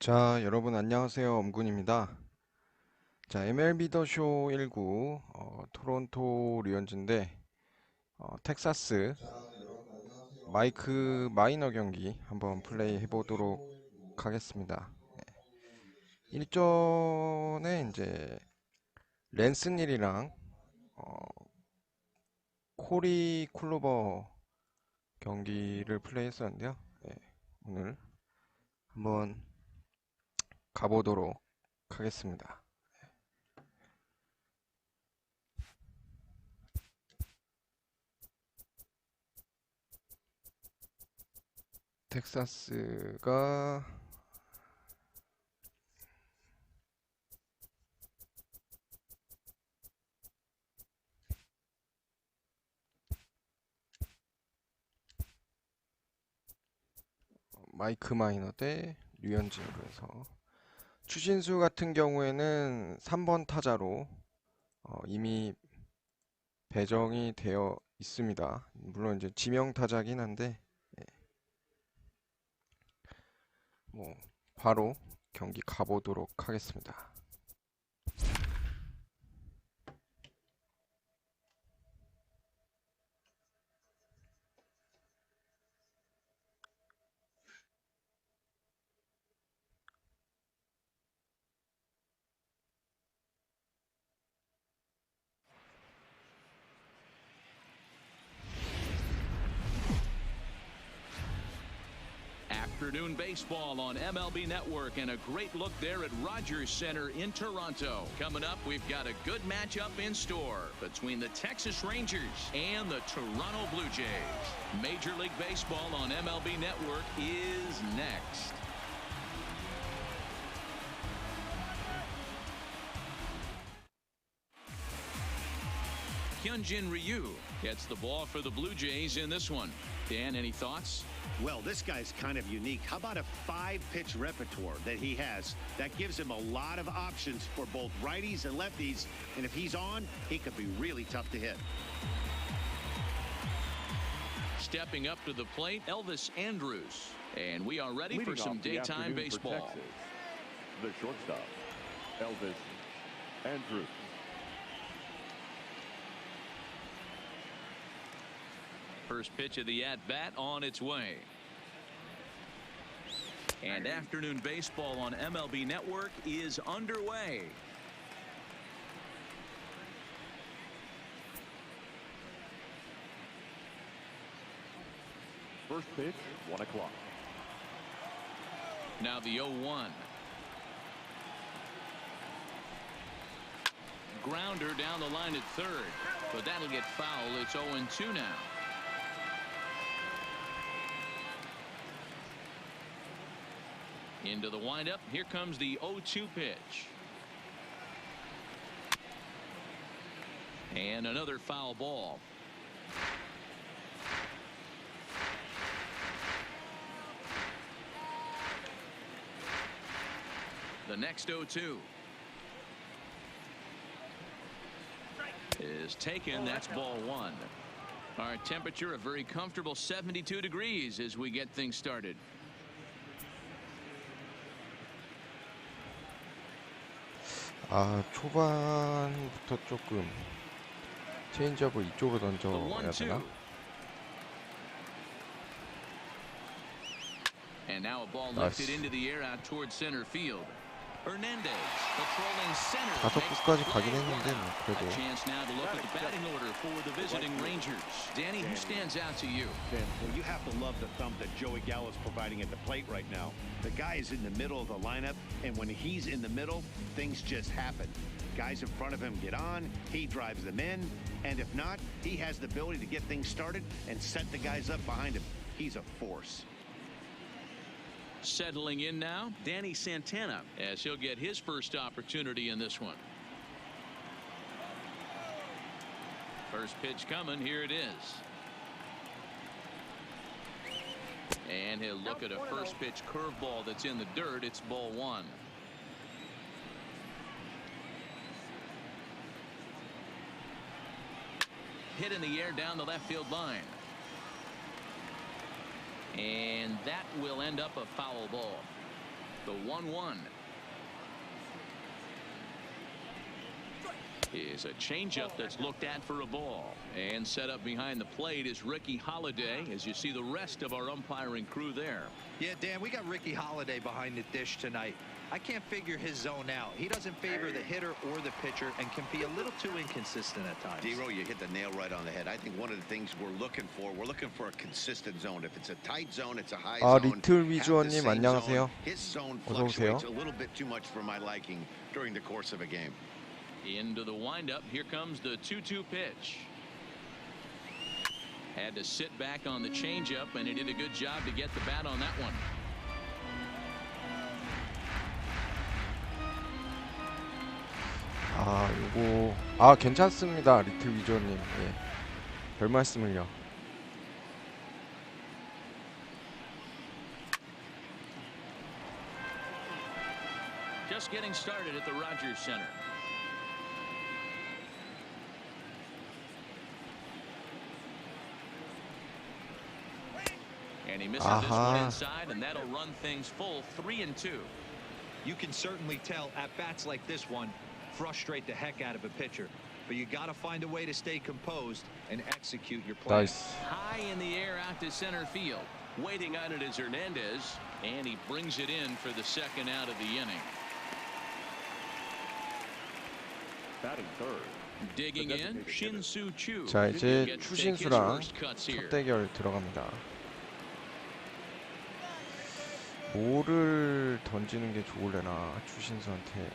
자, 여러분 안녕하세요. 엄군입니다. 자, MLB 더쇼 19 토론토 류현진대 텍사스 마이크 마이너 경기 한번 플레이 해보도록 하겠습니다. 일전에 이제 랜슨일이랑 코리 쿨로버 경기를 플레이했었는데요. 오늘 한번 가보도록 하겠습니다. 텍사스가 마이크 마이너 대 류현진으로 해서 추신수 같은 경우에는 3번 타자로 이미 배정이 되어 있습니다. 물론 이제 지명 타자긴 한데 뭐 바로 경기 가보도록 하겠습니다. Afternoon baseball on MLB Network, and a great look there at Rogers Center in Toronto. Coming up, we've got a good matchup in store between the Texas Rangers and the Toronto Blue Jays. Major League Baseball on MLB Network is next. Hyunjin Ryu gets the ball for the Blue Jays in this one. Dan, any thoughts? Well, this guy's kind of unique. How about a 5-pitch repertoire that he has? That gives him a lot of options for both righties and lefties. And if he's on, he could be really tough to hit. Stepping up to the plate, Elvis Andrus. And we are ready for some daytime baseball. Texas, the shortstop, Elvis Andrus. First pitch of the at-bat on its way. And afternoon baseball on MLB Network is underway. First pitch, 1 o'clock. Now the 0-1. Grounder down the line at third, but that'll get foul. It's 0-2 now. Into the windup. Here comes the 0-2 pitch. And another foul ball. The next 0-2 is taken. That's ball one. Our temperature a very comfortable 72 degrees as we get things started. 초반부터 조금 체인지업을 이쪽으로 던져야 되나? And now a ball lifted into the air out towards center field. Hernandez patrolling center. 다섯 구까지 가긴 했는데 뭐 그래도. A chance now to look at the batting order for the visiting Rangers. Danny, who stands out to you? Well, you have to love the thump that Joey Gallo's providing at the plate right now. The guy is in the middle of the lineup, and when he's in the middle, things just happen. Guys in front of him get on, he drives them in, and if not, he has the ability to get things started and set the guys up behind him. He's a force. Settling in now, Danny Santana, as he'll get his first opportunity in this one. First pitch coming. Here it is. And he'll look at a first pitch curveball that's in the dirt. It's ball one. Hit in the air down the left field line. And that will end up a foul ball. The 1-1 is a changeup that's looked at for a ball, and set up behind the plate is Ricky Holiday, as you see the rest of our umpiring crew there. Yeah, Dan, we got Ricky Holiday behind the dish tonight. I can't figure his zone out. He doesn't favor the hitter or the pitcher and can be a little too inconsistent at times. D-Row, you hit the nail right on the head. I think one of the things we're looking for a consistent zone. If it's a tight zone, it's a high zone. 리틀 위주원님 안녕하세요. His zone 어서 오세요. fluctuates a little bit too much for my liking during the course of a game. Into the windup. Here comes the 2-2 pitch. Had to sit back on the changeup, and he did a good job to get the bat on that one. 요거 괜찮습니다. 리틀 위저님. 예. 별 말씀을요. Just getting started at the Rogers Center. And he misses this one inside, and that'll run things full 3-2. You can certainly tell at bats like this one frustrate the heck out of a pitcher, but you got to find a way to stay composed and execute your plan. 나이스. High in the air out to center field. Waiting on it is Hernandez, and he brings it in for the second out of the inning. Batting third. Digging in, Shin-Soo Choo. 자, 이제 Gets to take his 추신수랑 first cuts here. 첫 대결 들어갑니다. 뭐를 던지는 게 좋을래나 추신수한테.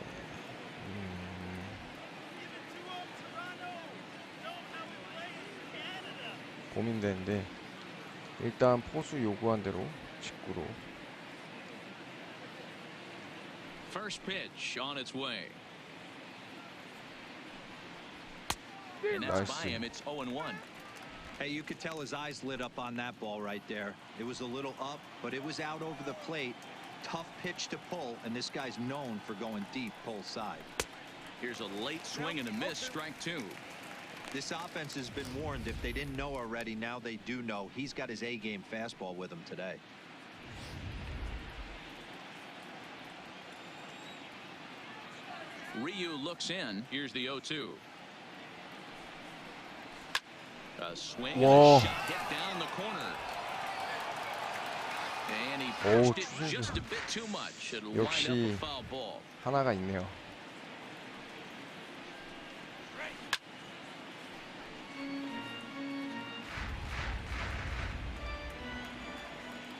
고민되는데 일단 포수 요구한 대로 직구로. First pitch on its way. And that's by him. It's 0-1. Hey, you could tell his eyes lit up on that ball right there. It was a little up, but it was out over the plate. Tough pitch to pull, and this guy's known for going deep pull side. Here's a late swing and a miss, strike two. This offense has been warned. If they didn't know already, now they do know. He's got his A-game fastball with him today. Ryu looks in. Here's the 0-2. A swing and a shot hit down the corner. And he pushed it just a bit too much. It'll wind up a foul ball. 하나가 있네요.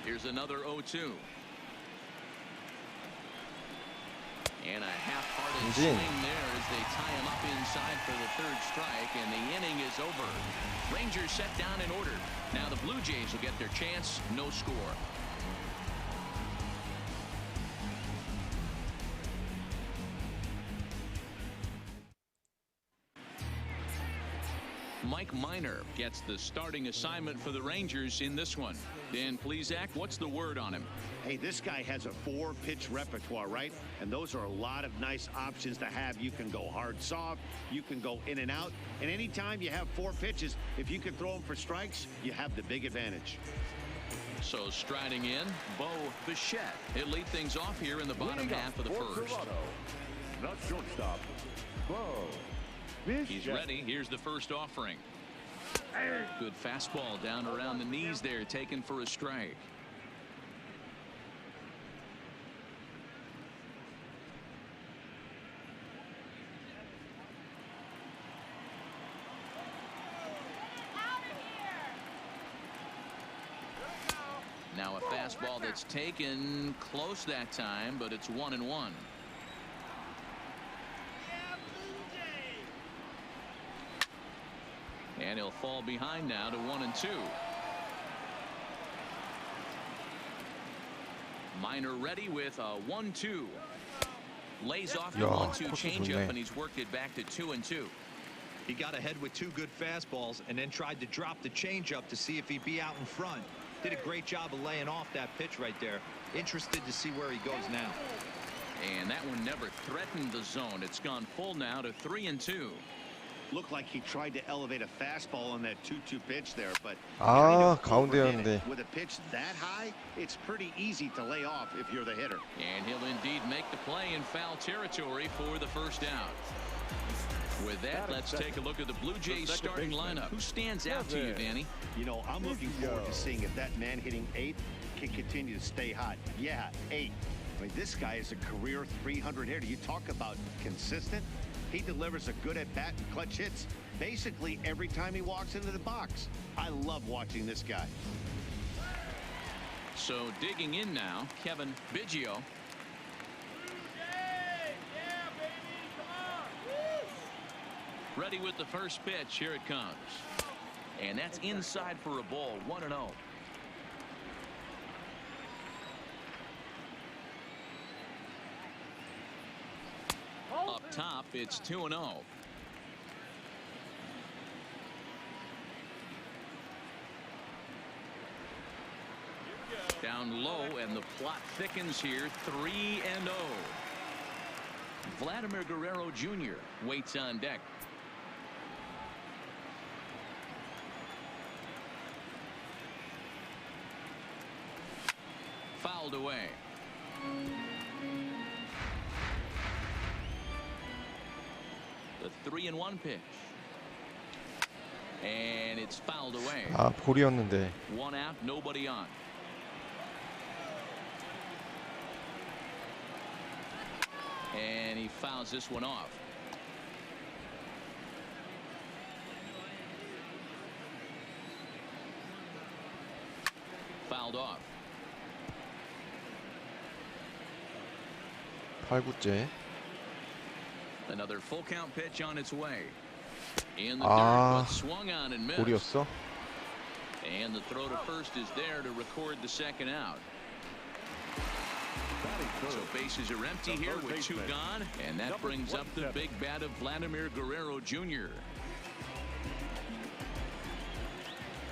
Here's another 0-2. And a half-hearted swing there as they tie him up inside for the third strike, and the inning is over. Rangers set down in order. Now the Blue Jays will get their chance. No score. Mike Minor gets the starting assignment for the Rangers in this one. Dan Plesac, what's the word on him? Hey, this guy has a 4-pitch repertoire, right? And those are a lot of nice options to have. You can go hard, soft. You can go in and out. And anytime you have 4 pitches, if you can throw them for strikes, you have the big advantage. So striding in, Bo Bichette. He'll lead things off here in the bottom half of the first. The shortstop, Bo. He's ready. Here's the first offering. Good fastball down around the knees there, taken for a strike. Now a fastball that's taken close that time, but it's 1-1. And he'll fall behind now to 1-2. Minor ready with a 1-2. Lays off the 1-2 changeup, and he's worked it back to 2-2. He got ahead with 2 good fastballs and then tried to drop the changeup to see if he'd be out in front. Did a great job of laying off that pitch right there. Interested to see where he goes now. And that one never threatened the zone. It's gone full now to 3-2. Looked like he tried to elevate a fastball on that 2-2 pitch there, but 아, kind of 가운데였는데. overdid it. With a pitch that high, it's pretty easy to lay off if you're the hitter. And he'll indeed make the play in foul territory for the first out. With that, let's take a look at the Blue Jays starting lineup. Who stands out to you, Danny? You know, I'm looking forward to seeing if that man hitting 8th can continue to stay hot. Yeah, 8. I mean, this guy is a career 300 hitter. You talk about consistent. He delivers a good at-bat and clutch hits basically every time he walks into the box. I love watching this guy. So digging in now, Kevin Biggio. Ready with the first pitch. Here it comes. And that's inside for a ball. 1-0. Up top, it's 2-0. Down low, and the plot thickens here. 3-0. Vladimir Guerrero Jr. waits on deck. Fouled away. The 3-1 pitch. And it's fouled away. 아, 볼이었는데. 1 out, nobody on. And he fouls this one off. Fouled off. 8구째. Another full count pitch on its way. In the 아, dirt, but swung on and missed. 볼이었어? And the throw to first is there to record the second out. So bases are empty here with 2 gone, and that brings up the big bat of Vladimir Guerrero Jr.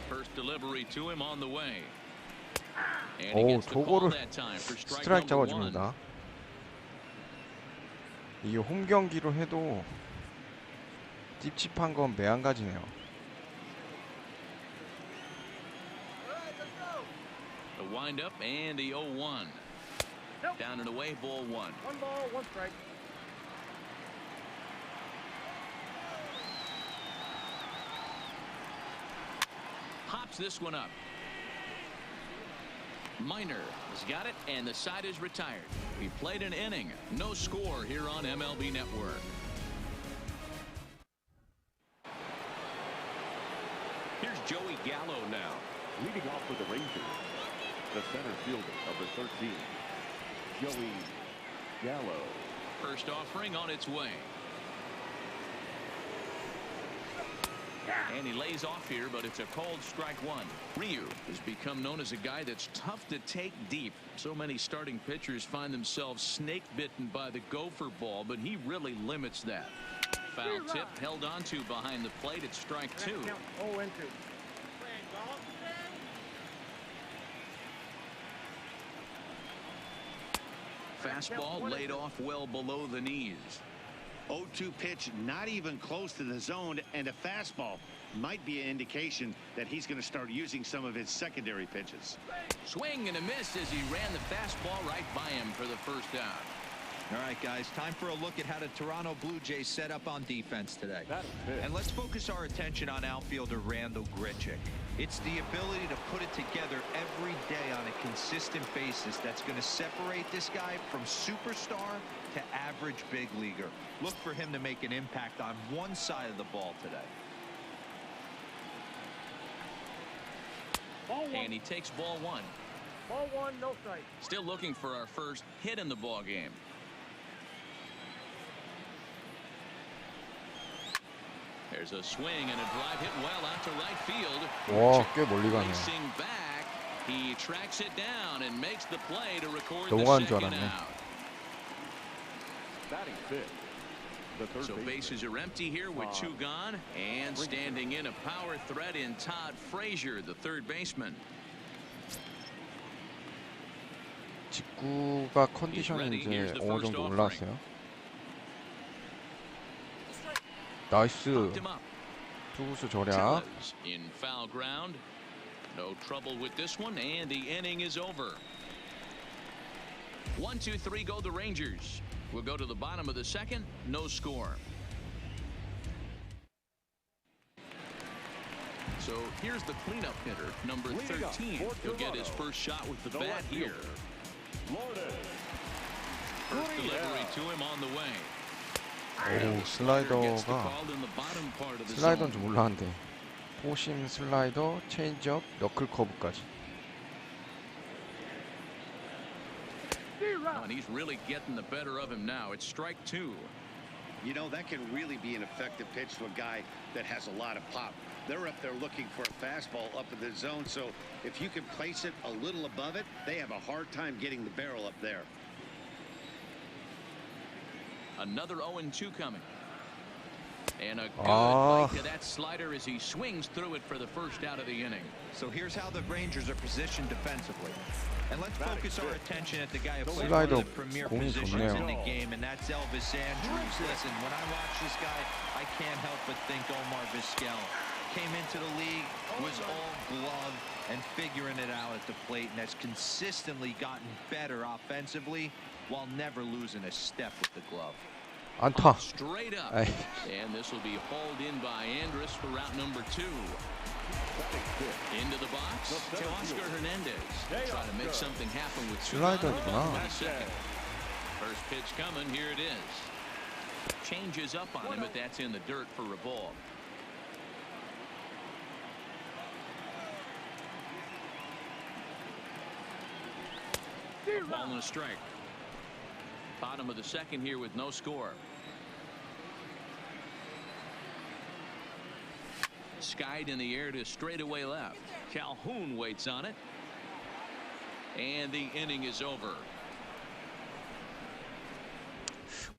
First delivery to him on the way. And he 오, gets the call 저거를 that time for strike 스트라이크 number 1. 잡아줍니다. 이게 홈 경기로 해도 찝찝한 건 매한가지네요. The windup and the 0-1. Down and away, ball 1. 1 ball, 1 strike. Hops this one up. Minor has got it, and the side is retired. He played an inning. No score here on MLB Network. Here's Joey Gallo now. Leading off for the Rangers, the center fielder, number 13, Joey Gallo. First offering on its way. And he lays off here, but it's a called strike 1. Ryu has become known as a guy that's tough to take deep. So many starting pitchers find themselves snake bitten by the gopher ball, but he really limits that. Foul tip held onto behind the plate. It's strike 2. 0-2. Fastball laid off well below the knees. 0-2 pitch, not even close to the zone, and a fastball might be an indication that he's going to start using some of his secondary pitches. Swing and a miss as he ran the fastball right by him for the first out. All right, guys, time for a look at how the Toronto Blue Jays set up on defense today. And let's focus our attention on outfielder Randall Grichuk. It's the ability to put it together every day on a consistent basis that's going to separate this guy from superstar to average big leaguer. Look for him to make an impact on one side of the ball today. Ball 1. And he takes ball 1. Ball 1, no strike. Still looking for our first hit in the ball game. There's a swing and a drive hit well out to right field. 와, 꽤 멀리 가네. Racing back, he tracks it down and makes the play to record 넘어가는 the 줄 second 알았네. out. Batting fifth, the third So baseman. bases are empty here with 2 gone, and standing in a power threat in Todd Frazier, the third baseman. 직구가 컨디션이 이제 어느 정도 올라왔어요. 나이스. Hooked him up. 투구수 절약. Tellez in foul ground. No trouble with this one, and the inning is over. 1, 2, 3 go the Rangers. We'll go to the bottom of the second. No score. So here's the cleanup hitter, number 13. He'll get his first shot with the bat here. First delivery to him on the way. 오, 슬라이더가 슬라이더인 줄 몰랐는데 포심 슬라이더, 체인지업, 너클 커브까지. And he's really getting the better of him now. It's strike 2. You know, that can really be an effective pitch to a guy that has a lot of pop. They're up there looking for a fastball up in the zone, so if you can place it a little above it, they have a hard time getting the barrel up there. Another 0-2 coming. And a good bite to that slider as he swings through it for the first out of the inning. So here's how the Rangers are positioned defensively. And let's focus our attention at the guy who plays 슬라이더 one of the premier 공이 positions 좋네요. in the game, and that's Elvis Andrus. Listen, when I watch this guy, I can't help but think Omar Vizquel. Came into the league, was all glove and figuring it out at the plate, and has consistently gotten better offensively while never losing a step with the glove. 안타. Straight up. 에이. And this will be hauled in by Andrus for route number 2. Into the box to Oscar Hernandez. Trying to make something happen with 슬라이더구나. First pitch coming. Here it is. Changes up on him, but that's in the dirt for a ball. Ball and a strike. Bottom of the second here with no score. Skied in the air to straightaway left. Calhoun waits on it. And the inning is over.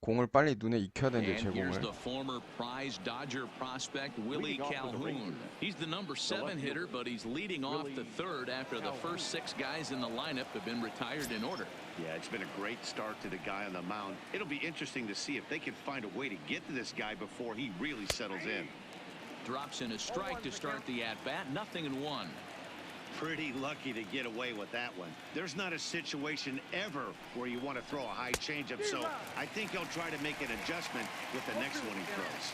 공을 빨리 눈에 익혀야 되는데 제 And here's 공을. the former prize Dodger prospect Willie Calhoun. He's the number 7 hitter, but he's leading off the third after the first 6 guys in the lineup have been retired in order. Yeah, it's been a great start to the guy on the mound. It'll be interesting to see if they can find a way to get to this guy before he really settles in. Drops in a strike to start the at-bat. 0-1. Pretty lucky to get away with that one. There's not a situation ever where you want to throw a high changeup, so I think he'll try to make an adjustment with the next one he throws.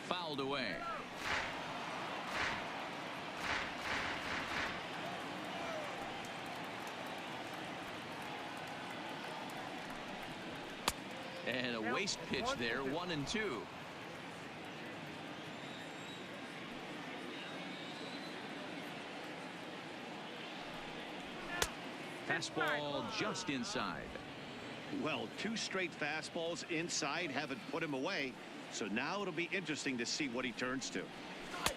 Fouled away. And a waste pitch there, 1-2. Fastball just inside. Well, 2 straight fastballs inside haven't put him away, so now it'll be interesting to see what he turns to.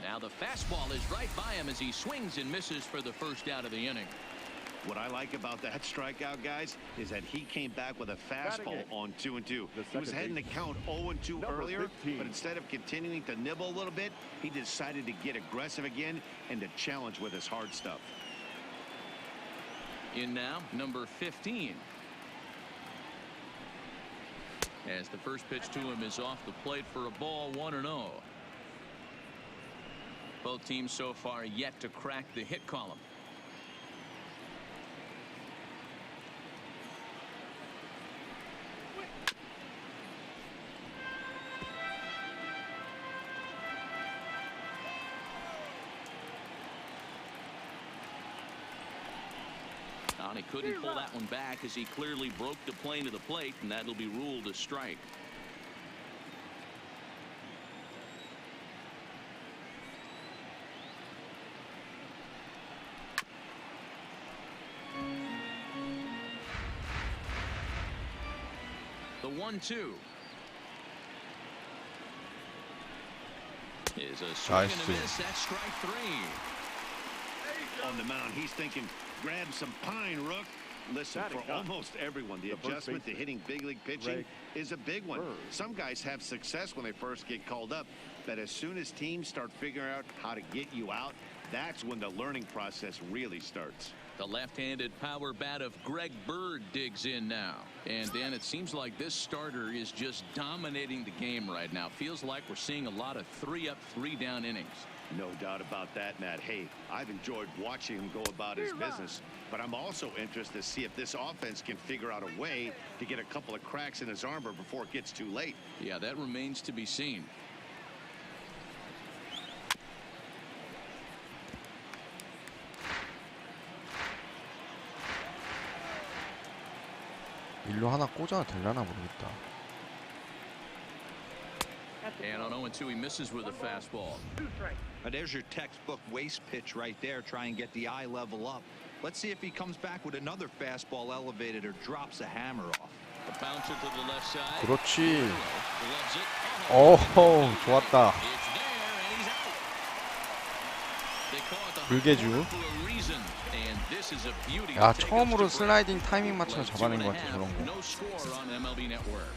Now the fastball is right by him as he swings and misses for the first out of the inning. What I like about that strikeout, guys, is that he came back with a fastball on 2-2. He was heading to count 0-2 earlier, but instead of continuing to nibble a little bit, he decided to get aggressive again and to challenge with his hard stuff. In now, number 15. As the first pitch to him is off the plate for a ball, 1-0. Both teams so far yet to crack the hit column. He couldn't pull that one back as he clearly broke the plane to the plate, and that'll be ruled a strike. The 1-2 is a swing and a miss. That's strike 3. On the mound, he's thinking, grab some pine, Rook. Listen, for almost everyone, the adjustment to hitting big league pitching is a big one. Some guys have success when they first get called up, but as soon as teams start figuring out how to get you out, that's when the learning process really starts. The left-handed power bat of Greg Bird digs in now. And Dan, it seems like this starter is just dominating the game right now. Feels like we're seeing a lot of 3-up, 3-down innings. No doubt about that, Matt. Hey, I've enjoyed watching him go about his business, but I'm also interested to see if this offense can figure out a way to get a couple of cracks in his armor before it gets too late. Yeah, that remains to be seen. 일로 하나 꽂아도 되려나 모르겠다. And on 0-2, he misses with a fastball. There's your textbook waste pitch right there. Try and get the eye level up. Let's see if he comes back with another fastball elevated or drops a hammer off. The bouncer to the left side. 그렇지. Loves it. 오호, 좋았다. It's there and he's out. They call it the 불개주. for a reason. And this is a beauty. 야, 처음으로 슬라이딩 타이밍 맞춰 잡아낸 것 같아, 저런 거. No score on MLB Network.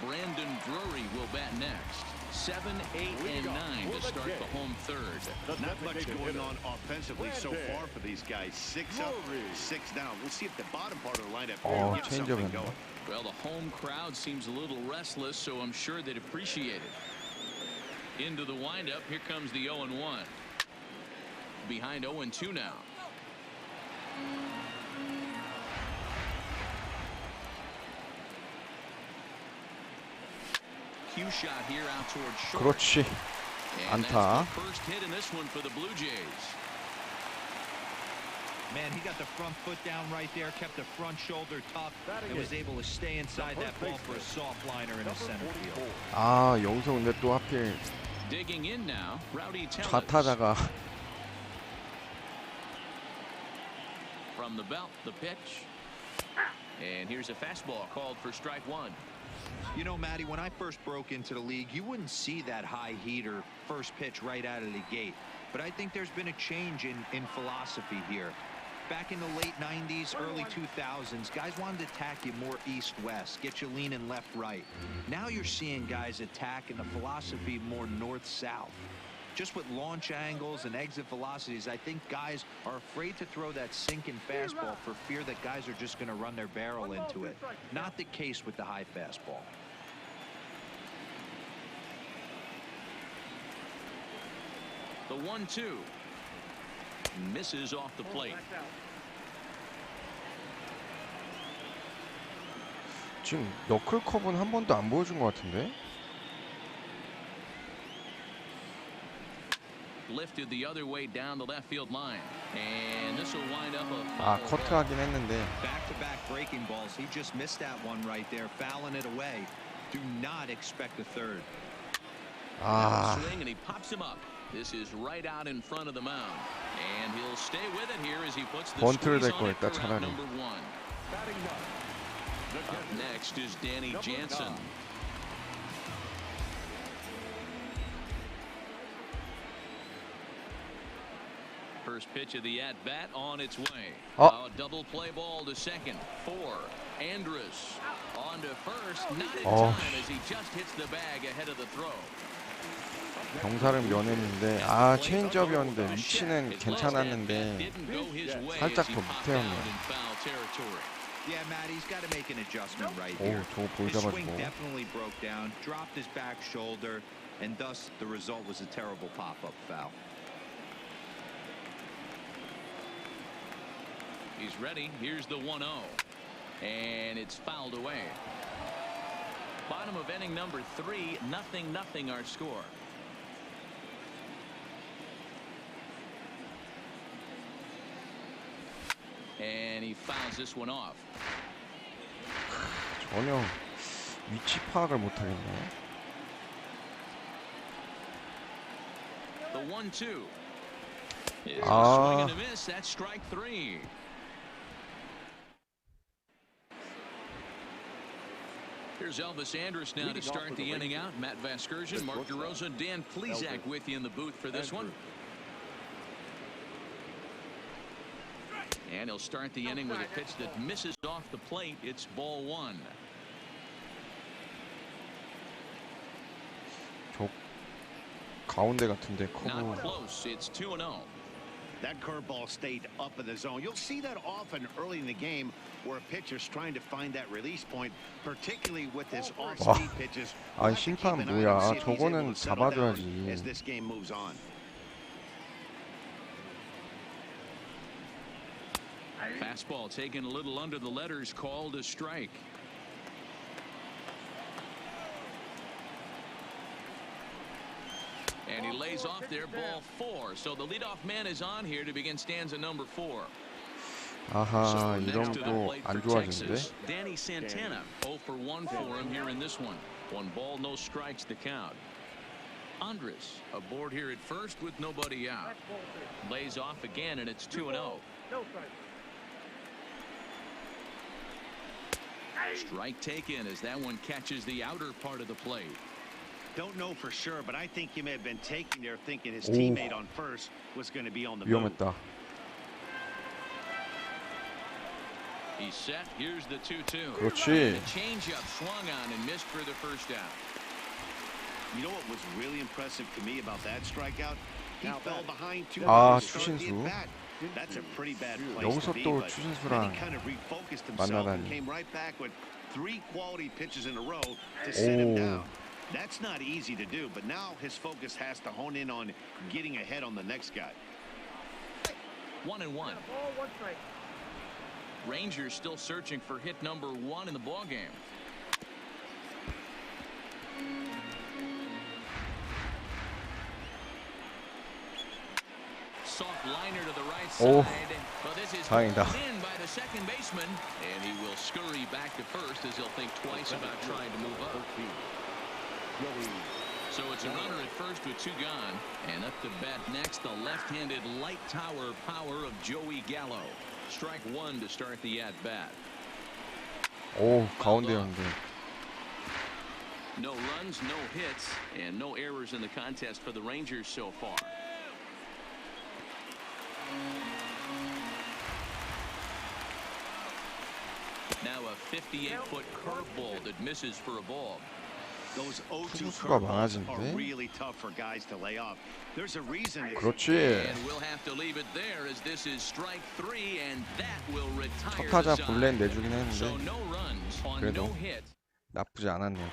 Brandon Drury will bat next. 7, 8, and 9 to start the home third. Not much going on offensively so far for these guys. 6 up, 6 down. We'll see if the bottom part of the lineup can get something 체인지업이었나? going. Well, the home crowd seems a little restless, so I'm sure they'd appreciate it. Into the windup, here comes the 0-1. Behind 0-2 now. Cue shot here out towards short. 그렇지. And 안타. that's the first hit in this one for the Blue Jays. Man, he got the front foot down right there, kept the front shoulder tough, and was able to stay inside that ball for a soft liner in the center field. 아, 여기서 근데 또 하필 Digging in now, Rowdy Tellez. 좌타자가 From the belt, the pitch. And here's a fastball called for strike one. You know, Matty, when I first broke into the league, you wouldn't see that high heater first pitch right out of the gate. But I think there's been a change in philosophy here. Back in the late 90s, early 2000s, guys wanted to attack you more east-west, get you leaning left-right. Now you're seeing guys attack in the philosophy more north-south. Just with launch angles and exit velocities, I think guys are afraid to throw that sinking fastball for fear that guys are just going to run their barrel into it. Not the case with the high fastball. The 1-2 misses off the plate. 지금 너클컵은 한 번도 안 보여준 것 같은데? Lifted the other way down the left field line. And this will wind up a 아, foul ball. 커트하긴 했는데. Back-to-back breaking balls. He just missed that one right there, fouling it away. Do not expect a third. 아, Swing and he pops him up. This is right out in front of the mound. And he'll stay with it here as he puts the 번트를 squeeze 댈 on it 거였다, for out 차라리. number one. Up next is Danny Jansen. First pitch of the at-bat on its way. A double play ball to second. 4. Andrus on to first. Not in time as he just hits the bag ahead of the throw. 경사를 면했는데 아, 체인지업이었는데 위치는 괜찮았는데 살짝 더 밑에였네요. Yeah, Matt, he's got to make an adjustment right 오, here. 저거 볼 His swing 잡아주고. definitely broke down, dropped his back shoulder, and thus the result was a terrible pop-up foul. He's ready. Here's the 1-0. And it's fouled away. Bottom of inning number 3, 0-0 our score. And he fouls this one off. 전혀 위치 파악을 못하겠네. The 1-2 is a swing 아, and a miss. That's strike 3. Here's Elvis Andrus now to start the inning out. Matt Vasgersian, Mark DeRosa, Dan Plesac with you in the booth for this one. And he'll start the inning with a pitch that misses off the plate. It's ball 1. 저 가운데 같은데 Not 커브. close. It's 2-0. That curveball stayed up in the zone. You'll see that often early in the game where a pitcher's trying to find that release point, particularly with his off-speed pitches. 아니 심판 뭐야? 저거는 잡아줘야지. As this game moves on. Fastball taken a little under the letters, called a strike. And he lays off there, ball 4. So the leadoff man is on here to begin stanza number 4. 아하, 이러면 또 안 좋아지는데? Danny Santana 0 for 1 for him here in this one. 1 ball, no strikes the count. Andres aboard here at first with nobody out. Lays off again, and it's 2-0. No strike. Strike taken as that one catches the outer part of the plate. Don't know for sure, but I think he may have been taking there thinking his teammate on first was going to be on the move. 위험했다. He's set. Here's the 2-2. 그렇지. The changeup swung on and missed for the first out. You know what was really impressive to me about that strikeout? He fell behind 2 아, to start the 추신수. at-bat. That's a pretty bad place 여기서 to be, 또 but 추신수랑 then he kind of refocused himself and 만나다니. came right back with 3 quality pitches in a row to sit him 오. down. That's not easy to do, but now his focus has to hone in on getting ahead on the next guy. 1-1. Ball, 1 strike. Rangers still searching for hit number 1 in the ballgame. Soft liner to the right 오, side. But this is 다행이다. hauled in by the second baseman, and he will scurry back to first as he'll think twice about trying to move up. So it's a runner at first with 2 gone, and up to bat next the left-handed light tower power of Joey Gallo. Strike 1 to start the at-bat. 오, 가운데 연대. No runs, no hits, and no errors in the contest for the Rangers so far. Now a 58-foot curveball that misses for a ball. Those 0-2 투수가 curveballs are 많아진대. really tough for guys to lay off. There's a reason. 그렇지. And we'll have to leave it there as this is strike 3, and that will retire 첫 타자 the 볼넷 side. 내주긴 So 했는데 no runs on 그래도 no hit. 나쁘지 않았네요.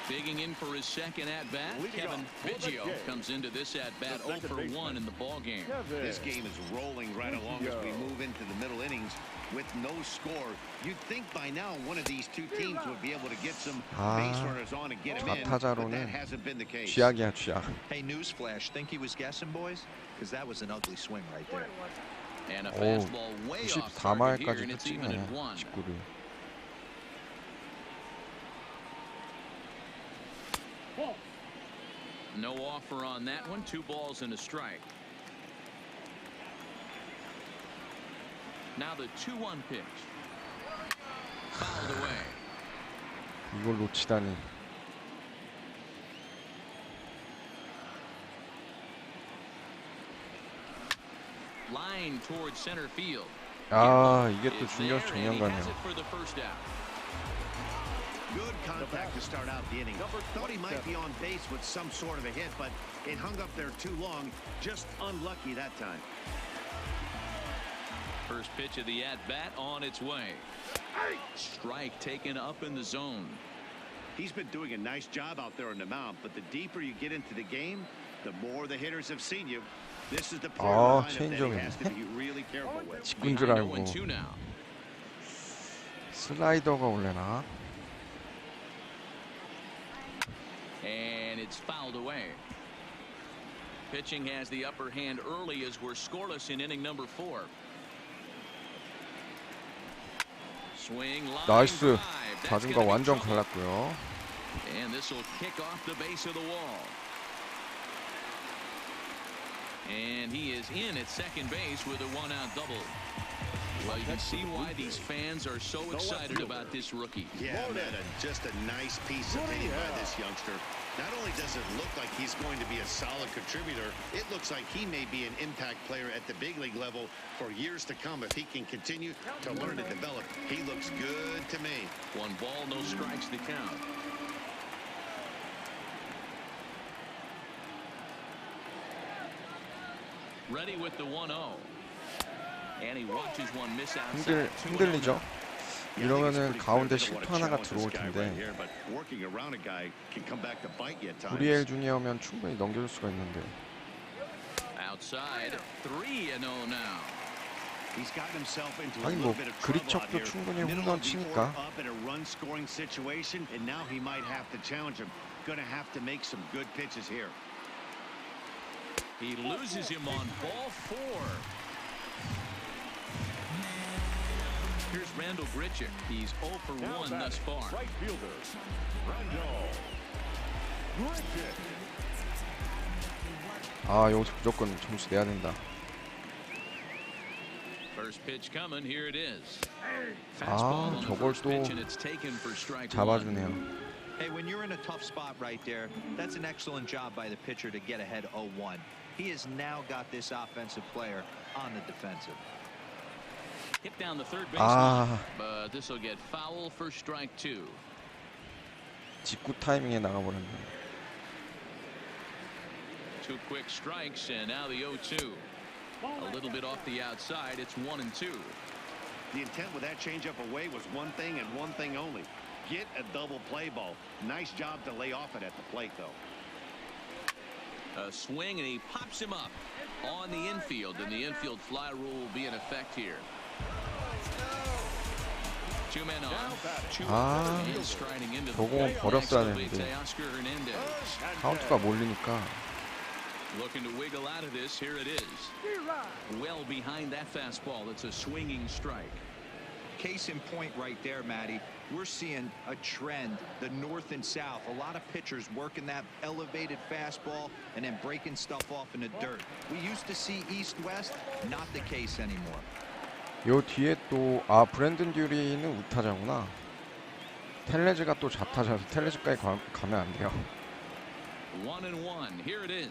Digging in for his second at-bat, Kevin Biggio comes into this at-bat 0 for 1 in the ballgame. This game is rolling right along as we move into the middle innings with no score. You'd think by now one of these 2 teams would be able to get some base runners on and get them in, but that 좌타자로는 hasn't been the case. 쥐약이야, 쥐약. Hey, newsflash, think he was guessing, boys? Because that was an ugly swing right there. And a 오, fastball way off target here, 94마일까지 and it's even at 터치네. 1. 직구를. No offer on that one. 2 balls and a strike. Now the 2-1 pitch. Fouled away. 이걸 놓치다니. Line towards center field. 아, 이게 또 Is 중요한 there, and he has 정면가네요. it for the first out. Good contact to start out the inning. Thought he might be on base with some sort of a hit, but it hung up there too long. Just unlucky that time. First pitch of the at-bat on its way. Strike taken up in the zone. He's been doing a nice job out there on the mound, but the deeper you get into the game, the more the hitters have seen you. This is the part of the lineup that he has to be really careful with. 직구인 줄 Behind 알고 0-2 now. 슬라이더가 올래나? And it's fouled away. Pitching has the upper hand early as we're scoreless in inning number 4. Swing line 나이스. drive. That's 자중가 gonna be 완전 trouble. 갈랐고요. And this will kick off the base of the wall. And he is in at second base with a 1-out double. Well, you can see why these fans are so excited about this rookie. Yeah, man, just a nice piece of hitting by this youngster. Not only does it look like he's going to be a solid contributor, it looks like he may be an impact player at the big league level for years to come if he can continue to learn and develop. He looks good to me. 1 ball, no strikes to count. Ready with the 1-0. And he watches one miss outside. 흔들리죠? 이러면은 가운데 실투 하나가 들어올 텐데 구리엘 주니어면 충분히 넘겨줄 수가 있는데. Outside 3-0 now. 아니 뭐 그리척도 충분히 홈런 치니까. He loses him on ball 4. Here's Randall Grichuk. He's 0 for 1 thus far. Right fielder, Randall Grichuk. 아 여기서 무조건 점수 내야 된다. First pitch coming. Here it is. 아 저걸 또 잡아주네요. Hey, when you're in a tough spot right there, that's an excellent job by the pitcher to get ahead 0-1. He has now got this offensive player on the defensive. Hit down the third baseline, but this will get foul for strike 2. 직구 타이밍에 나가버렸네. 2 quick strikes, and now the 0-2. A little bit off the outside. It's 1-2. The intent with that changeup away was one thing and one thing only. Get a double play ball. Nice job to lay off it at the plate, though. A swing, and he pops him up on the infield, and the infield fly rule will be in effect here. 2 men on. He's striding into the 저거 버렸어야 되는데 Oscar Hernandez. 카운트가 몰리니까. Looking to wiggle out of this. Here it is. Well behind that fastball. It's a swinging strike. Case in point right there, Matty. We're seeing a trend, the north and south. A lot of pitchers working that elevated fastball and then breaking stuff off in the dirt. We used to see east-west, not the case anymore. 요 뒤에 또 브랜든 듀리는 우타자구나. 텔레즈가 또 좌타자서 텔레즈까지 가면 안 돼요. 1-1. Here it is.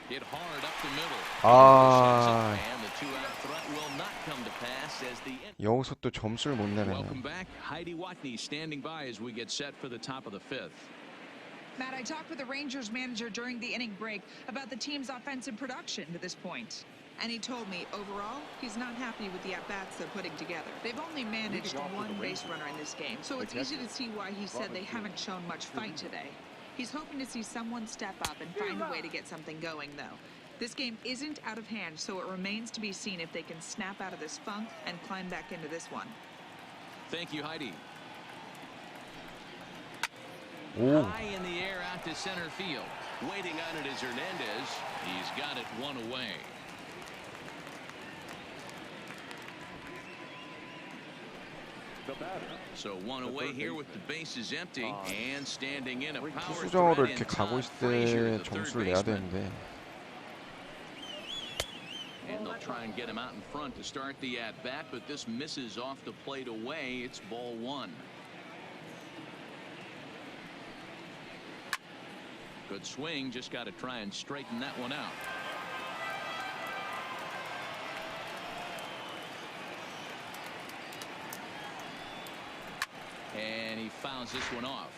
Hit hard up the middle. And the 2-out threat will not come to pass as the 여기서 또 점수를 못 내네요. Welcome back. Heidi Watney standing by as we get set for the top of the 5th. Matt, I talked with the Rangers manager during the inning break about the team's offensive production to this point. And he told me, overall, he's not happy with the at-bats they're putting together. They've only managed one base runner in this game, so it's easy to see why he said they haven't shown much fight today. He's hoping to see someone step up and find a way to get something going, though. This game isn't out of hand, so it remains to be seen if they can snap out of this funk and climb back into this one. Thank you, Heidi. 오. High in the air out to center field. Waiting on it is Hernandez. He's got it one away. So one away here with the bases empty and standing in a power 투수정으로 threat 이렇게 in 가고 Todd 있을 Frazier, 때 the third 점수를 내야 baseman. 되는데. And they'll try and get him out in front to start the at-bat, but this misses off the plate away. It's ball 1. Good swing, just got to try and straighten that one out. And he fouls this one off.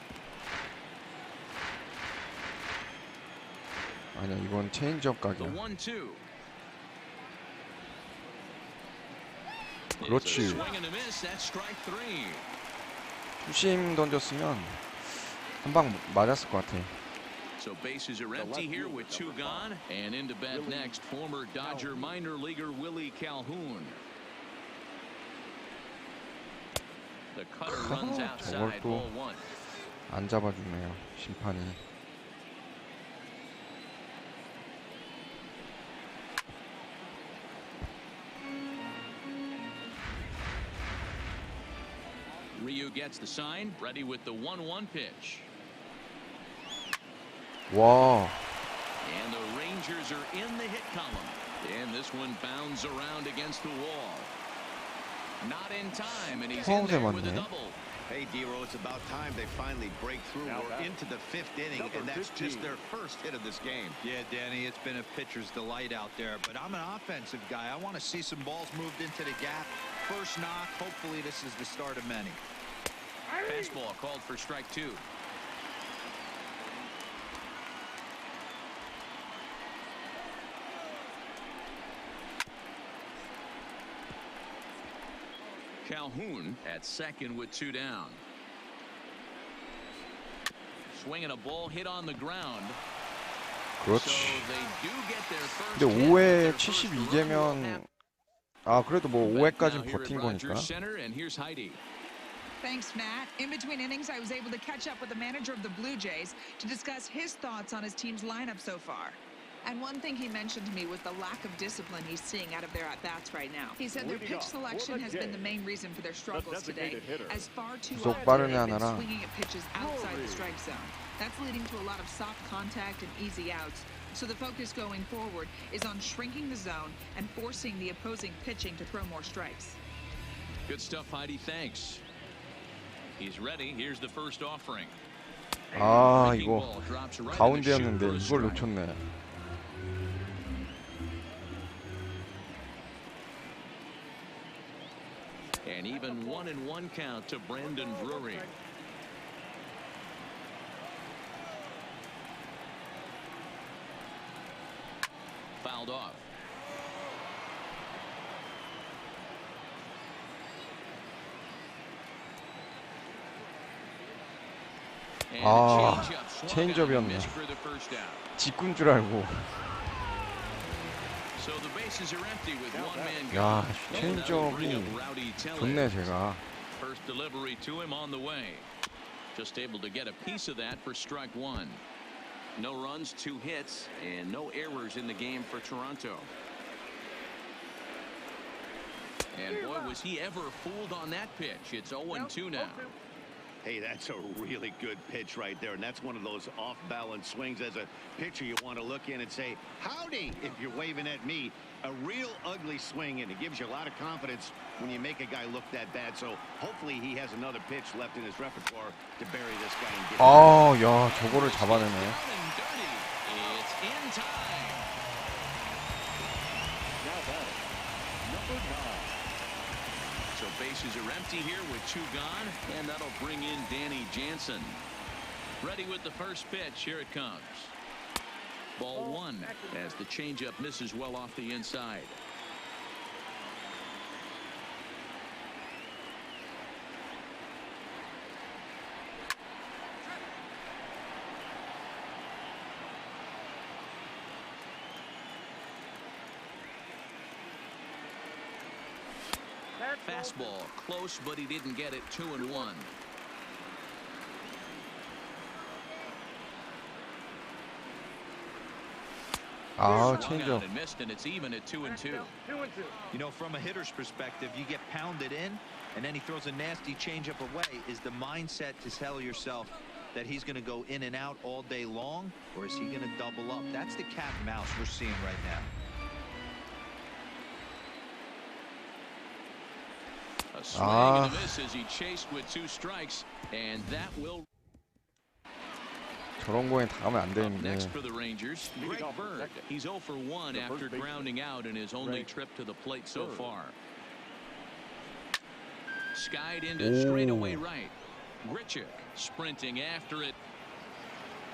아니야 이건 체인지업 The 각이야. 1-2. 그렇지. Swing and a miss. That's strike 3. 투심 던졌으면 한 방 맞았을 것 같아. So bases are empty here with 2 gone, and into bat next, former Dodger minor leaguer Willie Calhoun. The cutter runs outside, ball 1. 안 잡아주네요 심판이. Ryu gets the sign, ready with the 1-1 pitch. 와. And the Rangers are in the hit column. And this one bounds around against the wall. Not in time, and he's in there with a double. Hey, D-Row, it's about time they finally break through. We're into the 5th inning, and that's just their first hit of this game. Yeah, Danny, it's been a pitcher's delight out there, but I'm an offensive guy. I want to see some balls moved into the gap. First knock, hopefully this is the start of many. Fastball called for strike 2. Calhoun at second with 2 down. Swinging a ball hit on the ground. 그렇지. So they do get their first 근데 hit, 5회 their first run will 72개면 happen. 아 그래도 뭐 Back now 5회까지 here at 버틴 거니까. Rogers Center, and here's Heidi. Thanks, Matt. In between innings, I was able to catch up with the manager of the Blue Jays to discuss his thoughts on his team's lineup so far. And one thing he mentioned to me was the lack of discipline he's seeing out of their at-bats right now. He said their pitch selection has been the main reason for their struggles today, as far too 구속 often 빠른 애 they've been 하나랑 swinging at pitches outside the strike zone. That's leading to a lot of soft contact and easy outs. So the focus going forward is on shrinking the zone and forcing the opposing pitching to throw more strikes. Good stuff, Heidi. Thanks. He's ready. Here's the first offering. 아 Breaking 이거 ball drops right in the 가운데였는데 chute for a 이걸 strike. 놓쳤네. And even 1-1 count to Brandon Drury. Fouled off. And 아, a changeup swung 체인지업이었네. on, missed for the first out. 직구인 줄 알고. So the bases are empty with one man 야, gone. 체인지업이 좋네 제가. First delivery to him on the way. Just able to get a piece of that for strike one. No runs, 2 hits, and no errors in the game for Toronto. And boy, was he ever fooled on that pitch. It's 0-2 now. Hey, that's a really good pitch right there, and that's one of those off-balance swings. As a pitcher, you want to look in and say, howdy, if you're waving at me. A real ugly swing, and it gives you a lot of confidence when you make a guy look that bad. So hopefully he has another pitch left in his repertoire to bury this guy and get 아, 야, 저거를 잡아내네. Down and dirty. It's in time. Now batting, number 9. So bases are empty here with 2 gone, and that'll bring in Danny Jansen. Ready with the first pitch. Here it comes. Ball 1 as the changeup misses well off the inside. Fastball close, but he didn't get it. 2-1. 아, Swung 체인지업. out and missed, and it's even at 2-2. 2-2. You know, from a hitter's perspective, you get pounded in, and then he throws a nasty changeup away. Is the mindset to tell yourself that he's going to go in and out all day long, or is he going to double up? That's the cat and mouse we're seeing right now. A swing and a miss as he chased with 2 strikes, and that will. 저런 거에 당하면 안 Up 되는데. next for the Rangers, Greg Bird. He's 0 for 1 after grounding out in his only trip to the plate so far. Skied into straightaway right. Grichuk sprinting after it,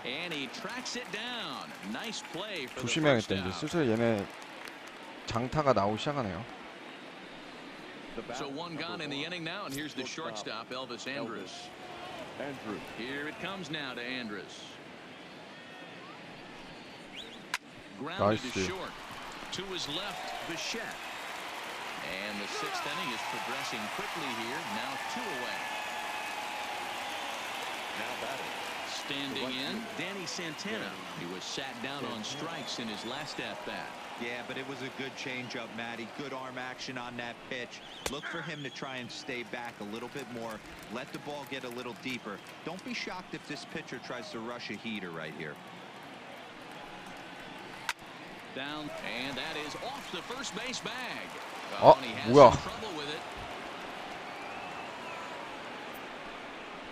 and he tracks it down. Nice play for the first 조심해야겠다. 이제 out. 슬슬 얘네 장타가 나오기 시작하네요. So 1 gone in the inning now, and here's the shortstop, Elvis Andrus. Andrew. Here it comes now to Andrus. Grounded to Nice. short. To his left, Bichette. And the 6th inning is progressing quickly here. Now 2 away. Now batting, Standing in, Danny Santana. He was sat down on strikes in his last at-bat. Yeah, but it was a good changeup, Matty. Good arm action on that pitch. Look for him to try and stay back a little bit more. Let the ball get a little deeper. Don't be shocked if this pitcher tries to rush a heater right here. Down, and that is off the first base bag. Oh, And he has 뭐야. some trouble with it.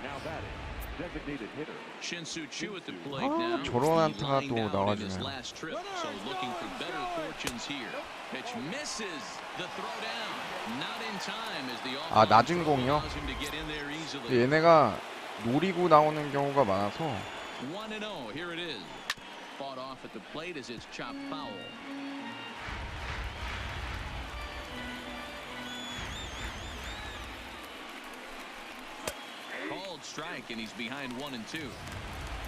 now batting, designated hitter. Shin-Soo Choo at the plate 아, now. 저런 He 안타가 lying 또 down in his 나와주네요. last trip, so looking for better fortunes here. Pitch misses the throw down. Not in time as the 아, off-line 낮은 throw 공이요? allows him to get in there easily. 얘네가 노리고 나오는 경우가 많아서 1-0. Here it is. Fought off at the plate as it's chopped foul. called strike, and he's behind 1-2.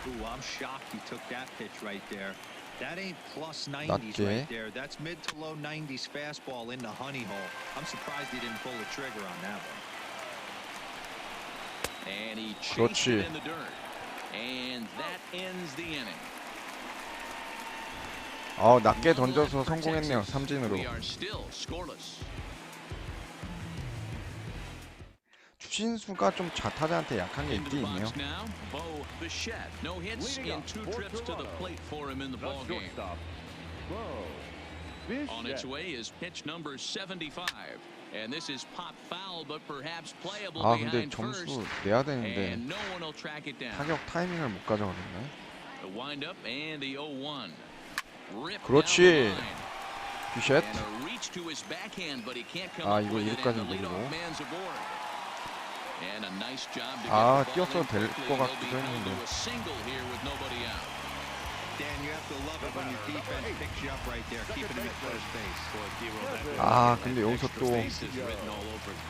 Ooh, I'm shocked he took that pitch right there. That ain't plus 90s right there. That's mid to low 90s fastball in the honey hole. I'm surprised he didn't pull the trigger on that one. And he chased it in the dirt. And that ends the inning. 낮게 던져서 성공했네요. 삼진으로. We are still scoreless. 추신수가 좀 좌타자한테 약한 게 있긴 있네요. No hits in 2 trips to the plate for him in the ball game. On its way is pitch number 75. And this is pop foul, but perhaps playable 근데 behind 점수 first. 내야 되는데 And no one will track it down. 타격 타이밍을 못 가져가겠네. The windup and the 0-1. 그렇지. 뷔셋. And a reach to his backhand, but he can't come up 이거 with it, 이거까지 and the 노리고. leadoff man's aboard. And a nice job to get the ball 뛰었어도 in 될 quickly. 것 They'll 같기도 be held 했는데. to a single here with nobody out. Dan, you have to love it when your defense picks you up right there, keeping him at first base. 근데 여기서 또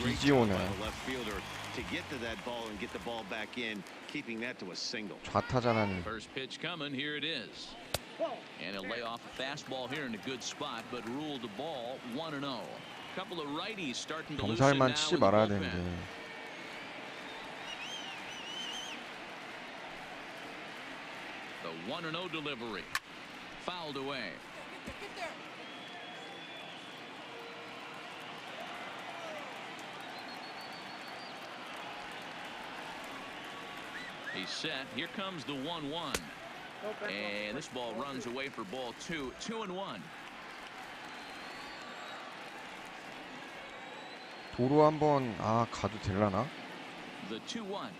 비지오네. To get to that ball and get the ball back in, keeping that to a single. 좌타자라니. First pitch coming, here it is. And he'll lay off a fastball here in a good spot, but ruled the ball 1-0. Couple of righties starting to loosen now 경살만 치지 in the 말아야 bullpen. 되는데. The 1-0 delivery. Fouled away. He's set. Here comes the 1-1. And this ball runs away for ball 2. 2-1. 도로 한번 가도 될라나? The 2-1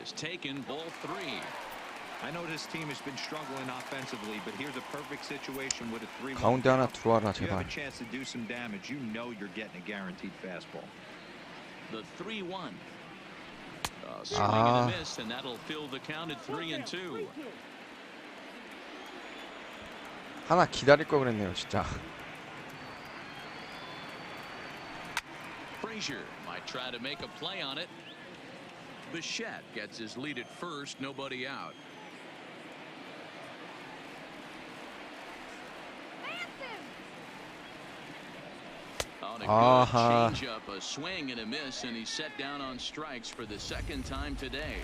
is taken, ball 3. I know this team has been struggling offensively, but here's a perfect situation with a 3-1. 가운데 하나 들어와라 You have 제발. a chance to do some damage. You know you're getting a guaranteed fastball. The 3-1. Swing and a miss, and that'll fill the count at 3-2. 하나 기다릴 걸 그랬네요 진짜. Frazier might try to make a play on it. Bichette gets his lead at first, nobody out. On a good change-up, a swing and a miss, and he's set down on strikes for the second time today.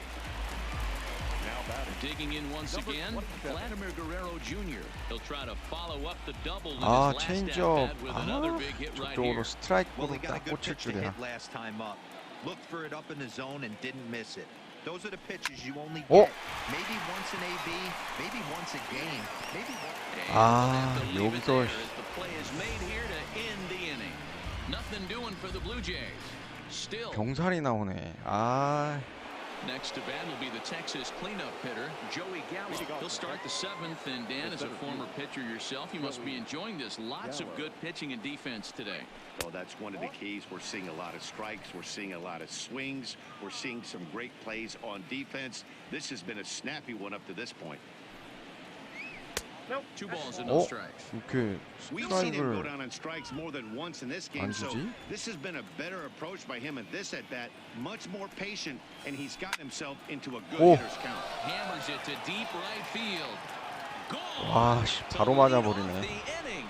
Digging in once again, Vladimir Guerrero Jr. He'll try to follow up the double in his last 체인지업. at-bat with another big hit right 저쪽으로 here. 스트라이크로 He got a 딱 good 꽂힐 pitch to 줄이야. hit last time up. Looked for it up in the zone and didn't miss it. Those are the pitches you only get. Maybe once an AB, maybe once a game, maybe once. 여기서 The play is made here to end the inning. Nothing doing for the Blue Jays. Still. 경살이 나오네. Next to bat will be the Texas cleanup hitter, Joey Gallo. He'll start the 7th, and Dan, as a former pitcher yourself, you must be enjoying this. Lots of good pitching and defense today. Oh, that's one of the keys. We're seeing a lot of strikes. We're seeing a lot of swings. We're seeing some great plays on defense. This has been a snappy one up to this point. 2 balls and no strikes. 이렇게 We've seen him go 스트라이크를 down on strikes more than once in this game, 안 so 주지? this has been a better approach by him at this at-bat. Much more patient, and he's got himself into a good hitter's count. Hammers it to deep right field. Gone. 와, 바로 맞아버리네. The inning.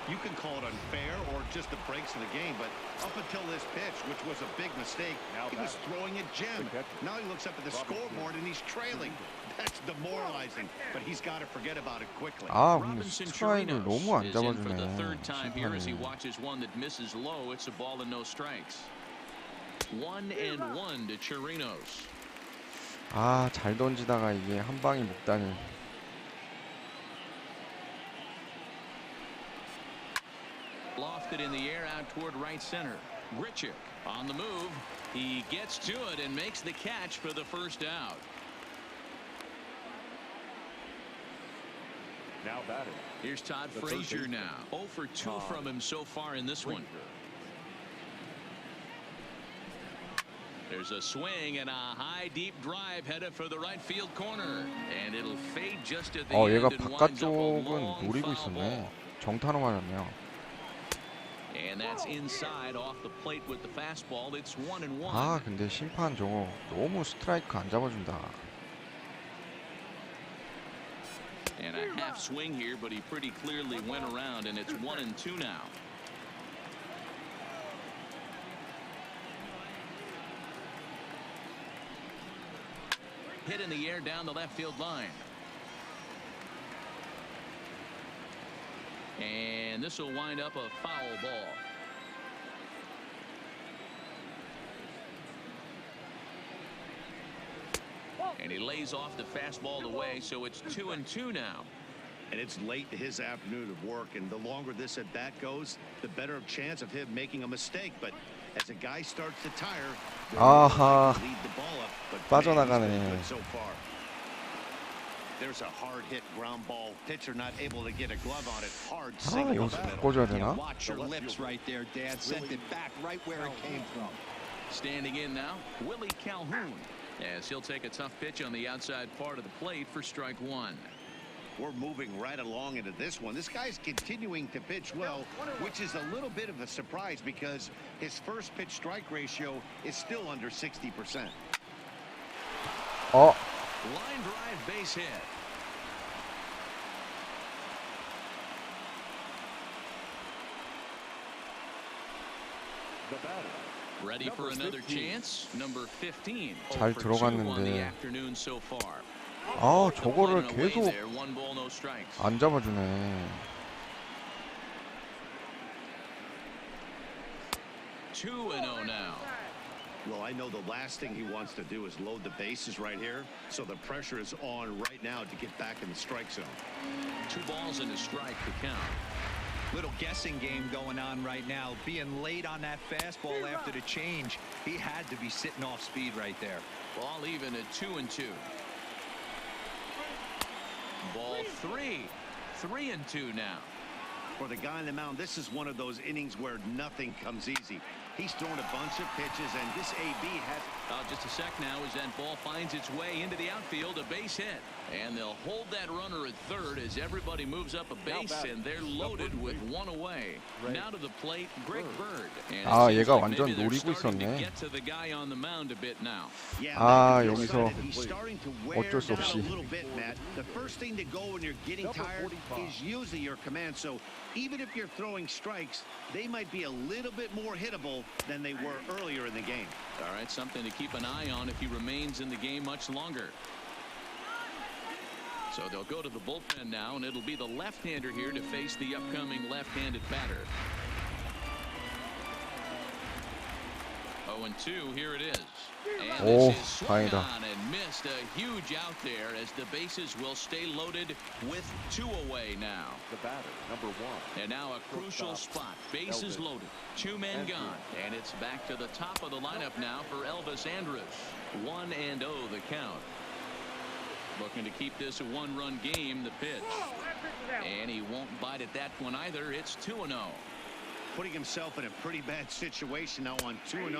You can call it unfair or just the breaks of the game, but up until this pitch, which was a big mistake, he was throwing a gem. Now he looks up at the scoreboard and he's trailing. That's demoralizing, but he's got to forget about it quickly. 근데 Robinson 스트라이크를 너무 안 is in for the 잡아주네. 3rd time here as he 심판이. watches one that misses low. It's a ball and no strikes. 1-1 to Chirinos. 잘 던지다가 이게 한 방이 먹다니. Lofted in the air out toward right center. Grichuk on the move. He gets to it and makes the catch for the first out. Now batting. Here's Todd Frazier now. 0 for 2 from him so far in this one. There's a swing and a high deep drive headed for the right field corner. And it'll fade just at the 얘가 end and winds up a 바깥쪽은 long 노리고 foul 있었네. ball. 정타로 맞았네요. And that's inside off the plate with the fastball. It's 1-1. 아 근데 심판 저거 너무 스트라이크 안 잡아준다. And a half swing here, but he pretty clearly went around, and it's 1-2 now. Hit in the air down the left field line. And this will wind up a foul ball. And he lays off the fastball away, so it's 2-2 now. And it's late in his afternoon of work, and the longer this at bat goes, the better chance of him making a mistake. But as a guy starts to tire, 아하, lead the ball up, but 빠져나가네. man, he's been good so far. There's a hard hit ground ball. Pitcher not able to get a glove on it. Hard 아 single 여기서 up the middle. 바꿔줘야 되나? Watch your lips right there, Dad. Sent it back right where it came from. Standing in now, Willie Calhoun, as he'll take a tough pitch on the outside part of the plate for strike one. We're moving right along into this one. This guy's continuing to pitch well, which is a little bit of a surprise because his first pitch strike ratio is still under 60%. 어, Line drive base hit. The batter. Ready for another chance. Number 15. 잘 0 for 2 들어갔는데. on the afternoon so far. 아 저거를 Away 계속 there, 1 ball, no strikes. 안 잡아주네. 2-0 now. Well, I know the last thing he wants to do is load the bases right here, so the pressure is on right now to get back in the strike zone. 2 balls and a strike to count. Little guessing game going on right now. Being late on that fastball after the change. He had to be sitting off speed right there. Ball even at 2-2. Ball 3. 3-2 now. For the guy on the mound, this is one of those innings where nothing comes easy. He's thrown a bunch of pitches, and this AB has... Just a sec now as that ball finds its way into the outfield, a base hit. And they'll hold that runner at third as everybody moves up a base, and they're loaded with 1 away. Now to the plate, Greg Bird. And 아, it seems 얘가 like 완전 maybe they're 노리고 starting to 있었네. get to the guy on the mound a bit now. Yeah, 아, man, 여기서 he's starting to wear 어쩔 수 down 없이. a little bit, Matt. The first thing to go when you're getting tired is usually your command. So even if you're throwing strikes, they might be a little bit more hittable than they were earlier in the game. All right, something to keep an eye on if he remains in the game much longer. So they'll go to the bullpen now, and it'll be the left-hander here to face the upcoming left-handed batter. 0-2, here it is. And 오, this is swung 다행이다. on and missed. A huge out there as the bases will stay loaded with 2 away now. The batter, number 1. And now a crucial spot. Bases loaded. 2 men gone. And it's back to the top of the lineup now for Elvis Andrus. 1-0 the count. Looking to keep this a 1-run game, the pitch. And he won't bite at that one either. It's 2-0. Putting himself in a pretty bad situation now on 2-0,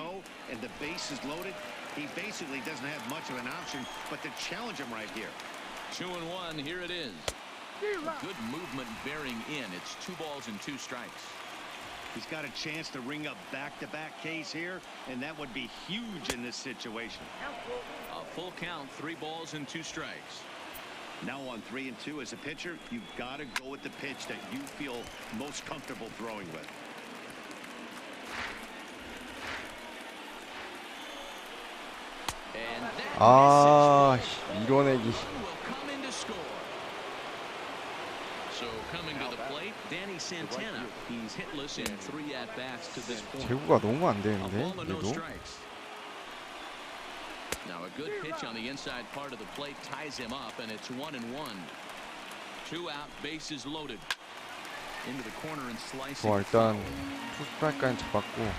and the base is loaded. He basically doesn't have much of an option but to challenge him right here. 2-1, here it is. Good movement bearing in. It's 2 balls and 2 strikes. He's got a chance to ring up back-to-back Ks here, and that would be huge in this situation. A full count, 3 balls and 2 strikes. Now on 3-2 as a pitcher, you've got to go with the pitch that you feel most comfortable throwing with. And that 아, message 이뤄내기. will come in to score. So coming to the plate, Danny Santana. He's hitless in 3 at-bats to this point. 제구가 너무 안 A 되는데 ball and no 얘도. strikes. Now a good pitch on the inside part of the plate ties him up, and it's 1-1. 2 out, bases loaded. Into the corner and slicing. 좋아, 일단 투스트라이크까지 잡았고.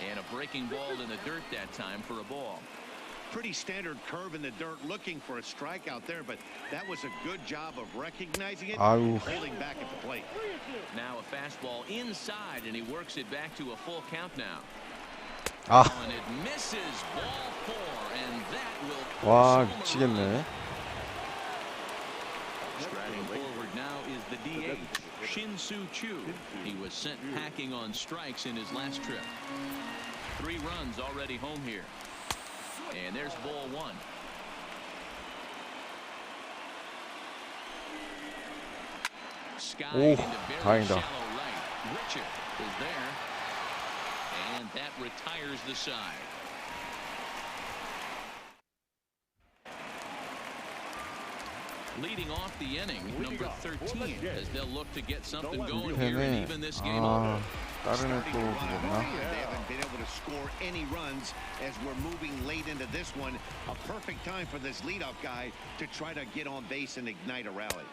And a breaking ball in the dirt that time for a ball. Pretty standard curve in the dirt, looking for a strike out there, but that was a good job of recognizing it 아유. and holding back at the plate. Now a fastball inside, and he works it back to a full count now. 아, And it misses ball 4, and that will 와 force home a run. 미치겠네. Striding forward now is the DH, Shin-Soo Choo. He was sent packing on strikes in his last trip. 3 runs already home here. And there's ball 1. Sky 오, into very 다행이다. shallow right. Richard is there. And that retires the side. Leading off the inning, number 13, as they'll look to get something going here and even this game over. 다른 애또 They 그거구나. haven't been able to score any runs as we're moving late into this one. A perfect time for this leadoff guy to try to get on base and ignite a rally.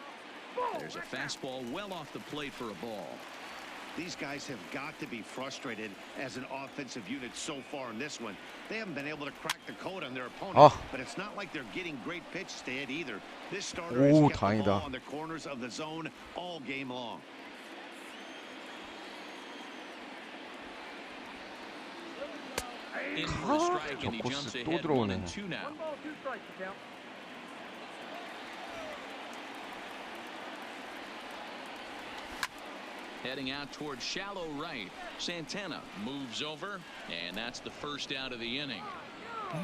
There's a fastball well off the plate for a ball. These guys have got to be frustrated as an offensive unit so far in this one. They haven't been able to crack the code on their opponent, but it's not like they're getting great pitches to hit either. This starter has 오, kept the 다행이다. ball on the corners of the zone all game long. In for a strike, and he 저 jumps 코스 또 ahead 들어오네. 1-2 now. 1 ball, 2 strikes to count. Heading out towards shallow right. Santana moves over, and that's the first out of the inning. The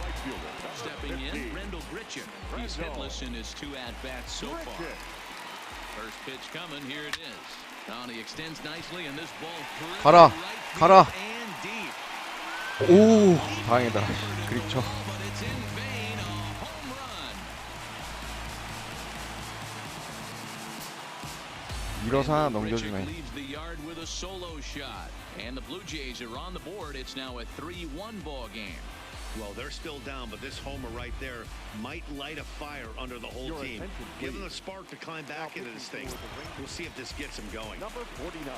right fielder, Stepping in, Rendell Grichuk. He's hitless in his 2 at-bats so far. First pitch coming, here it is. Now he extends nicely, and this ball through 가라, right 가라. field and deep. 오, 다행이다. 그렇죠. But it's in vain, a home run. 밀어서 하나 Grichuk 넘겨주네. leaves the yard with a solo shot, and the Blue Jays are on the board. It's now a 3-1 ball game. Well, they're still down, but this homer right there might light a fire under the whole team. Give them a spark to climb back into this thing. We'll see if this gets them going. number 49.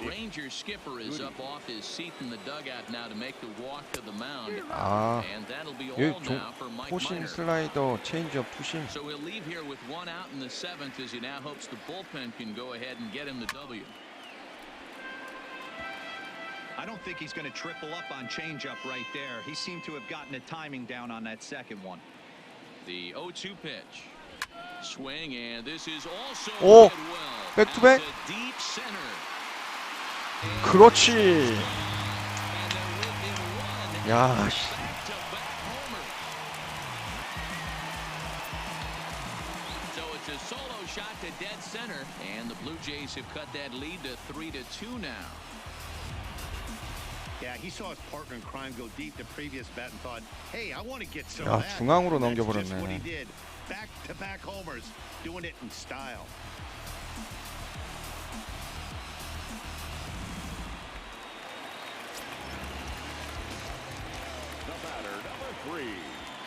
Ranger skipper is up off his seat in the dugout now to make the walk to the mound. 아, And that'll be 여기 all 좀 now for Mike 포심 Minor. 슬라이더 체인지업 투심. So he'll leave here with 1 out in the 7th as he now hopes the bullpen can go ahead and get him the W. I don't think he's going to triple up on changeup right there. He seemed to have gotten the timing down on that second one. The 0-2 pitch. Swing, and this is also 오, hit well. back to back. Out to deep center. 그렇지. And they're within 1. 야, 씨. Back-to-back homers. So it's a solo shot to dead center, and the Blue Jays have cut that lead to 3-2 now. Yeah, he saw his partner in crime go deep the previous bat and thought, hey, I want to get some 야, of that. 중앙으로 That's just what he 넘겨버렸네. did. Back-to-back homers, doing it in style. The batter, number 3.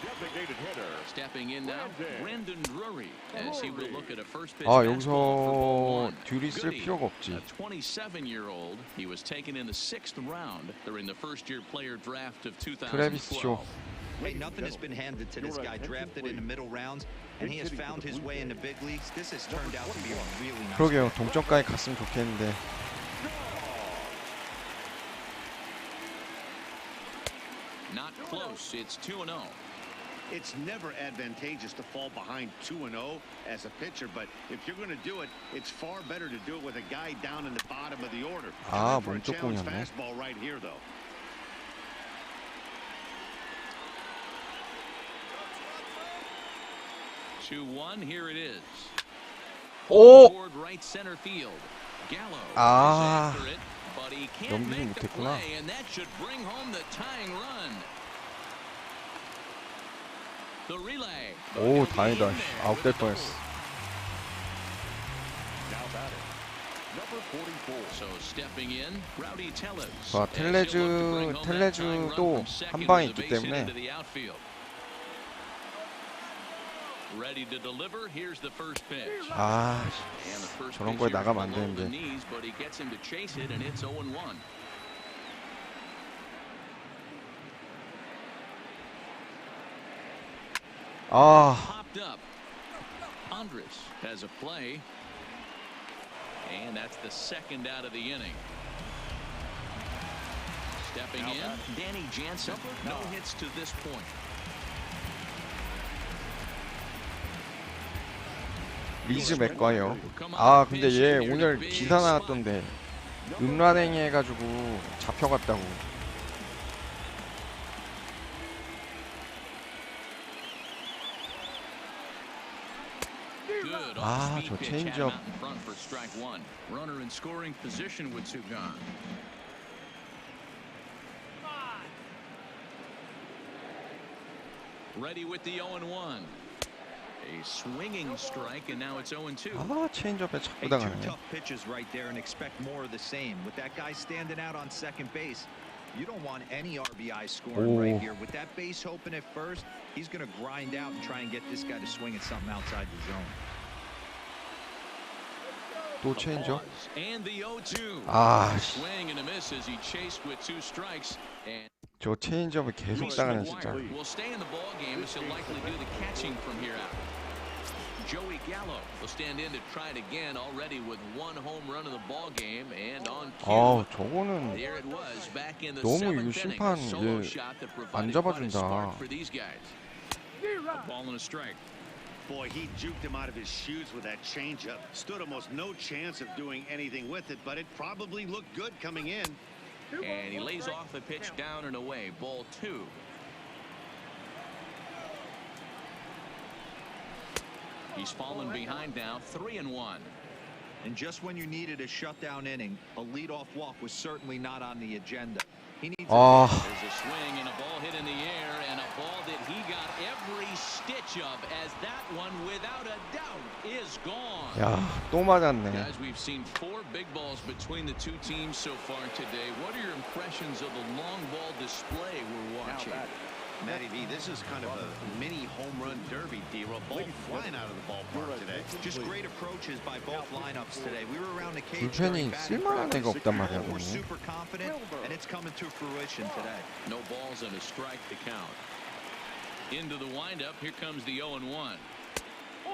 Designated hitter. Stepping in now, Brandon Drury, as he will look at a first pitch 아, fastball 여기서 for ball 1. 듀리 쓸 Goody, 필요가 없지. a 27-year-old. He was taken in the 6th round during the first-year player draft of 트래비스 쇼. 2012. Hey, nothing has been handed to this guy, drafted in the middle rounds, and he has found his way in the big leagues. This has turned out to be a really nice 그러게요. 동점까지 갔으면 좋겠는데. Not close. It's 2-0. It's never advantageous to fall behind 2-0 as a pitcher, but if you're going to do it, it's far better to do it with a guy down in the bottom of the order. 아, For a 몸쪽 challenge 공이었네. fastball right here, though. Here it is. 오! Toward right center field. Gallo 아, is after it, but he can't 넘기지 make the 못했구나. play, and that should bring home the tying run. The relay. 오, 다행이다. 아웃될 뻔했어. Now batting, number 44. So stepping in, Rowdy Tellez. 자, 텔레즈도 한 방에 있기 때문에 Ready to deliver. Here's the first pitch. 아, And the first 저런 pitch 거에 here 나가면 안 below the 되는데. knees, but he gets him to chase it, and it's 0-1. 아, Popped up. Andres has a play. And that's the second out of the inning. Stepping in, Danny Jansen. No hits to this point. 리즈 맥과이어. 아 근데 얘 오늘 기사 나왔던데 음란행위 해가지고 잡혀갔다고. 아, 저 체인지업. Runner in scoring position with two gone. Ready with the 0-1. A swinging strike, and now it's 0-2. 아 체인지업에 자꾸 Hey, two 당하네. tough pitches right there, and expect more of the same. With that guy standing out on second base, you don't want any RBI scoring Oh. right here. With that base open at first, he's going to grind out and try and get this guy to swing at something outside the zone. 또 체인지업. And the 0-2. 아 씨. Swing and a miss as he chased with two strikes. And 저 체인지업을 계속 당하네 진짜. will stay in the ball game as he'll likely do the catching from here out. Joey Gallo will stand in to try it again, already with one home run in the ball game and on cue. 아 저거는 There it was back in the 너무 이거 seventh inning. 심판 A solo 얘 shot that 안 provided quite a 잡아준다. spark for these guys. A ball and a strike. Boy, he juked him out of his shoes with that changeup. Stood almost no chance of doing anything with it, but it probably looked good coming in. And he lays off the pitch down and away. Ball two. He's fallen behind now, 3-1. And just when you needed a shutdown inning, a leadoff walk was certainly not on the agenda. He needs 아 There's a swing and a ball hit in the air, and a ball that he got every stitch of, as that one, without a doubt, is gone. 야 또 맞았네. Guys, we've seen 4 big balls between the two teams so far today. What are your impressions of the long ball display we're watching? Matty V, this is kind of a mini home run derby, D-Roll. Ball flying out of the ballpark today. Just great approaches by both lineups today. We were around the cage 불펜이 during batting 쓸만한 practice. 애가 없단 말이야. We're 너무. super confident, and it's coming to fruition today. No balls and a strike to count. Into the windup, here comes the 0-1.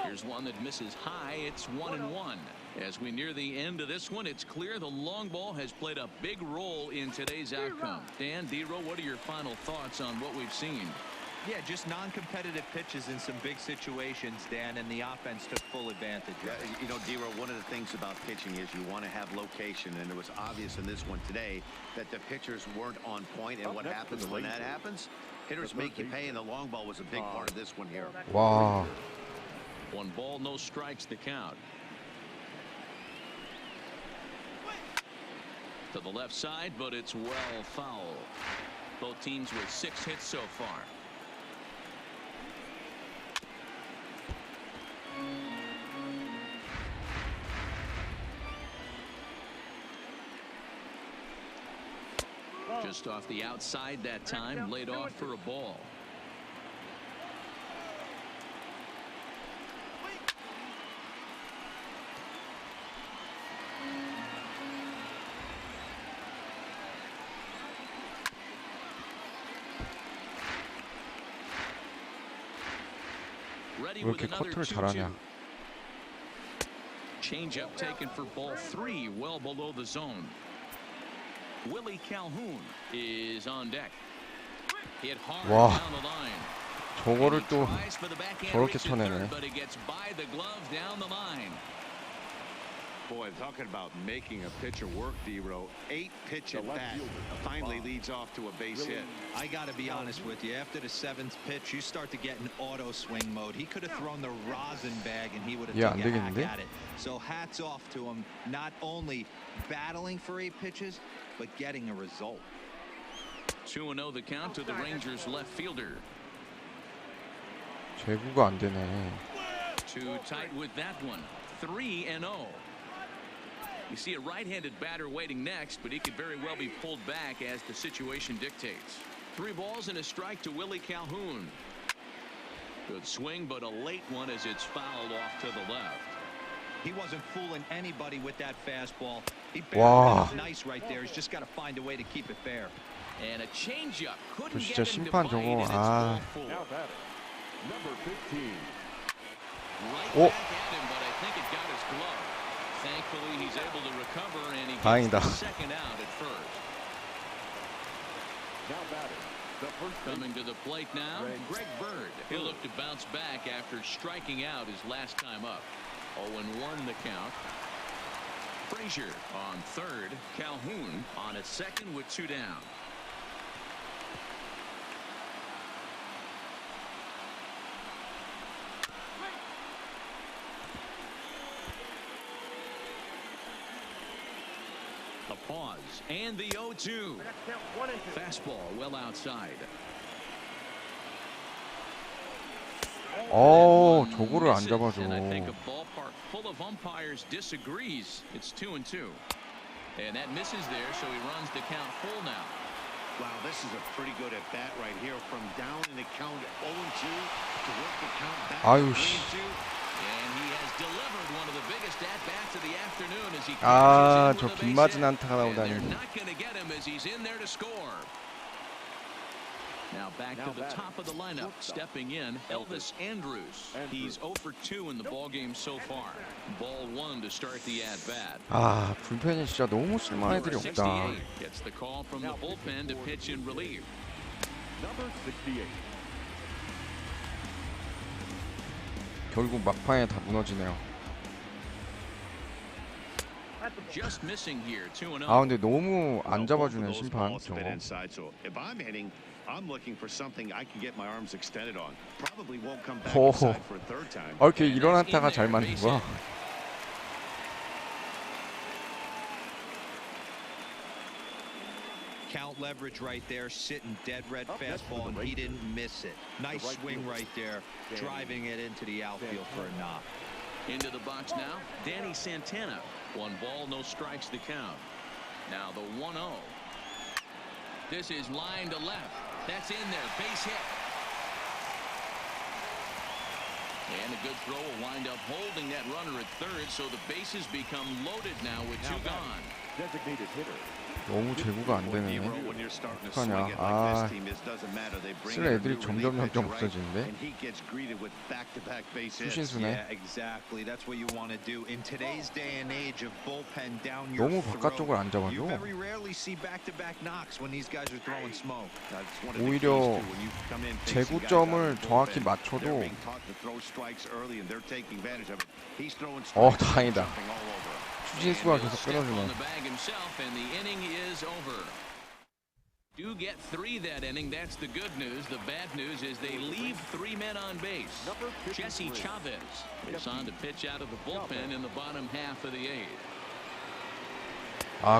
Here's one that misses high. It's 1-1. As we near the end of this one, it's clear the long ball has played a big role in today's outcome. Dan, D-Roll, what are your final thoughts on what we've seen? Yeah, just non-competitive pitches in some big situations, Dan, and the offense took full advantage. Yeah, you know, D-Roll, one of the things about pitching is you want to have location, and it was obvious in this one today that the pitchers weren't on point, and what happens when that happens? Hitters make you pay, and the long ball was a big part of this one here. 와 1 ball, no strikes to count. To the left side, but it's well foul. Both teams with 6 hits so far. Just off the outside that time, laid off for a ball. 왜 이렇게 커트를 잘하냐. Changeup taken for ball 3, well below the zone. Willie Calhoun is on deck. Hit hard 와 down the line. 저거를 또 Tries for the backhand 저렇게 reach at 쳐내네. third, but it gets by the glove down the line. Boy, talking about making a pitcher work, D-Roll. 8 pitch at bat finally leads off to a base hit. I got to be honest with you. After the 7th pitch, you start to get in auto swing mode. He could have thrown the rosin bag, and he would have Yeah, taken a 안 hack 되겠는데? at it. So hats off to him, not only battling for 8 pitches, but getting a result. 2-0 the count to the Rangers left fielder. 제구가 안 되네. Too tight with that one. 3-0. You see a right-handed batter waiting next, but he could very well be pulled back as the situation dictates. 3 balls and a strike to Willie Calhoun. Good swing, but a late one as it's fouled off to the left. He wasn't fooling anybody with that fastball. He Wow. barreled it nice right there. He's just got to find a way to keep it fair. And a changeup couldn't 저 진짜 get him to 심판 bite, 저거, and it's 아. ball 4. Now batting, number 15. Right 오. back at him, but I think it got his glove. Thankfully, he's able to recover, and he 다행이다. gets the second out at first. Now batting, the first Coming to the plate now, Greg Greg Bird. He'll look to bounce back after striking out his last time up. 0-1 the count. Frazier on third. Calhoun on at second with 2 down. A pause and the 0-2. Fastball well outside. 저거를 안 잡아줘. And I think a ballpark full of umpires disagrees. It's 2-2. And that misses there, so he runs the count full now. Wow, this is a pretty good at bat right here. From down in the count 0-2 to work the count back to 아유, 3-2. And he has delivered one of the biggest at-bats of the afternoon as he 저 catches 빗 in with a base 맞은 hit. 안타가 And 나오다니. they're not going to get him as he's in there to score. Now back to the top of the lineup, stepping in, Elvis Andrews. He's 0 for 2 in the ballgame so far. Ball 1 to start the at-bat. 불펜이 진짜 너무 쓸만한 애들이 없다. 68 gets the call from the bullpen to pitch in relief. Number 68. 결국 막판에 다 무너지네요. Just missing here, 2-0. 근데 너무 안 Well, both of 잡아주네 those 심판. balls have been 저거. inside, so if I'm hitting, I'm looking for something I can get my arms extended on. Probably won't come back 호. inside for a third time. 이렇게 이런 안타가 잘 맞는 거야? Count leverage right there, sitting dead red fastball, and he didn't miss it. Nice swing right there, driving it into the outfield for a knock. Into the box now, Danny Santana. 1 ball, no strikes the count. Now the 1-0. This is line to left. That's in there, base hit. And a good throw will wind up holding that runner at third, so the bases become loaded now with 2 gone. Designated hitter. 너무 제구가 안 되네. When you're starting to swing 어떡하냐. it like this team is, doesn't matter. They bring 쓸 in a 애들이 new 점점 relief pitcher, 없어지는데? right? And he gets greeted with back-to-back base hits. 수신수네. Yeah, exactly. That's what you want to do in today's day and age of bullpen down your 너무 throat. 바깥쪽을 안 잡아줘. You very rarely see back-to-back knocks when these guys are throwing smoke. That's one of the keys, 오히려 too, when you come in facing guys 제구점을 out of the 정확히 bullpen. 맞춰도 They're being taught to throw strikes early, and they're taking advantage of it. He's throwing 다행이다. jumping all over. 추진수가 And he'll 계속 step on 끊어주네. the bag himself, and the inning is over. Do get 3 that inning. That's the good news. The bad news is they leave 3 men on base. Jesse Chavez is on to pitch out of the bullpen in the bottom half of the 8th.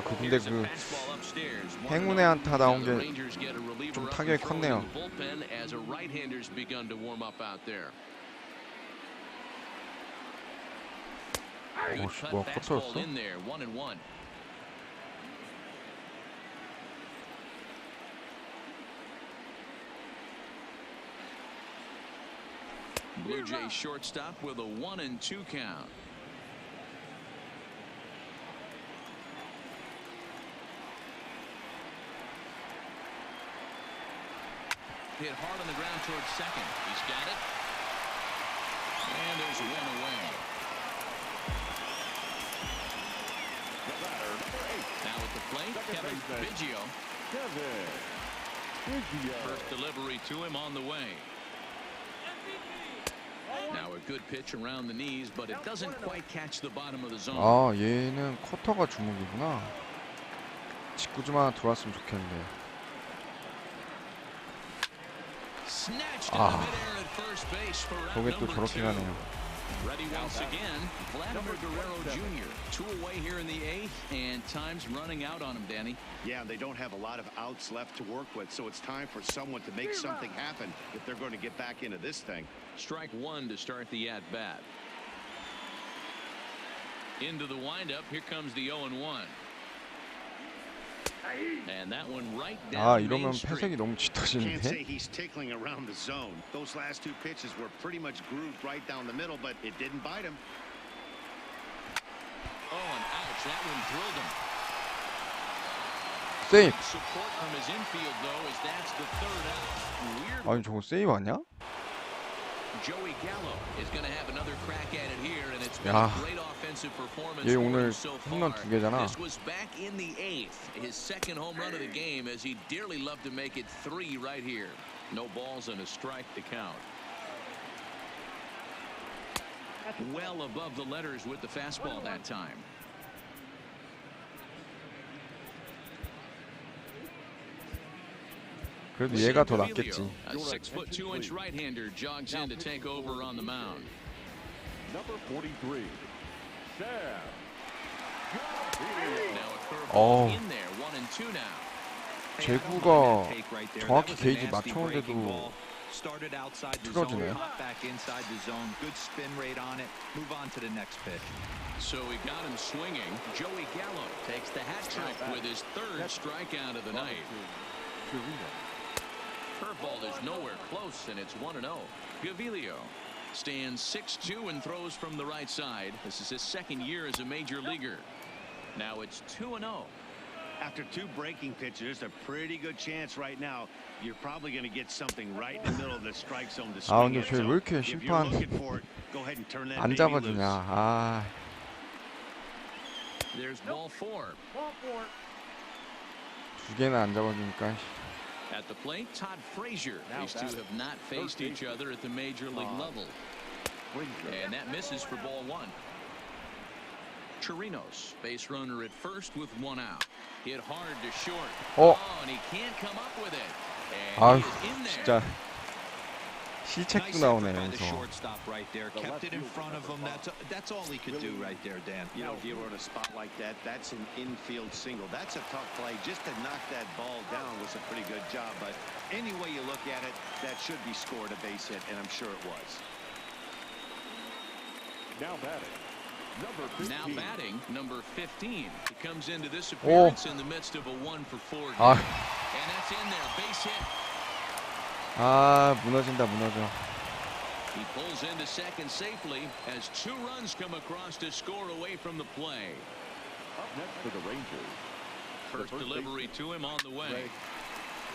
근데 Here's a 그 fastball upstairs. 행운의 안타 나온 The 게 Rangers get a reliever 좀 up 타격이 and throwing 컸네요. in the bullpen as a right-hander's begun to warm up out there. Good cut 뭐야, fastball 커터였어? in there. 1-1. Blue Jays shortstop with a 1-2 count. Hit hard on the ground towards second. He's got it. And there's 1 away. Now at the plate, Kevin Biggio. First delivery to him on the way. Now a good pitch around the knees, but it doesn't quite catch the bottom of the zone. 얘는 커터가 주목이구나. 직구 좀 하나 들어왔으면 좋겠는데. Snatched in the midair at first base for round 저게 또 number 저렇게 2. 가네요. Ready once again, Vladimir Guerrero Jr. 2 away here in the 8th, and time's running out on him, Danny. Yeah, they don't have a lot of outs left to work with, so it's time for someone to make something happen if they're going to get back into this thing. Strike 1 to start the at-bat. Into the windup, here comes the 0-1. And that one right down 이러면 Main Street. 패색이 너무 Can't say 짙어지는데? he's tickling around the zone. Those last 2 pitches were pretty much grooved right down the middle, but it didn't bite him. Oh, and ouch, that one drilled him. 세이브! Support from his infield, though, as that's the 3rd out. Weird. 아니 저거 세이브 아니야? Joey Gallo is going to have another crack at it here, and it's been 야, a great offensive performance 얘 for him 오늘 so 홈런 far. 2개잖아. This was back in the 8th, his 2nd home run of the game, as he'd dearly love to make it 3 right here. No balls and a strike to count. well above the letters with the fastball that time. 그래도 얘가 더 낫겠지. A 6'2" right-hander jogs in to take over on the mound. Number 43, Sam. Now a curveball Oh. in there, 1-2 now. 제구가 정확히 게이지 맞췄는데도 Started outside the 틀어지네. zone, hop back inside the zone. Good spin rate on it. Move on to the next pitch. So he got him swinging. Joey Gallo takes the hat trick with his third strikeout of the night. Curveball is nowhere close, and it's 1-0. Gavilio stands 6'2" and throws from the right side. This is his second year as a major leaguer. Now it's 2-0. After 2 breaking pitches, there's a pretty good chance right now you're probably going to get something right in the middle of the strike zone to 아 swing 근데 it. 쟤 So 왜 이렇게 if you're 심판 looking for it, go ahead and turn that 안 baby loose. 잡아주냐. 아 There's ball 4. Ball 4. 두 개나 안 잡아주니까. At the plate, Todd Frazier. These two have not faced each other at the major league level. And that misses for ball 1. Chirinos, base runner at first with 1 out. Hit hard to short. Oh. And he can't come up with it. And 아유 he is in there. 진짜 시책도 Nice 나오네 effort by the 여기서. shortstop right there. Kept it in front of him. That's all he could do right there, Dan. You know, if you were in a spot like that, that's an infield single. That's a tough play. Just to knock that ball down was a pretty good job. But any way you look at it, that should be scored a base hit, and I'm sure it was. Now batting, number 15. Now batting, number 15. He comes into this appearance in the midst of a 1-for-4 game. 아, And that's in there, base hit. 아 무너진다 무너져. He pulls into second safely as 2 runs come across to score away from the play. Up next for the Rangers. First delivery to him on the way.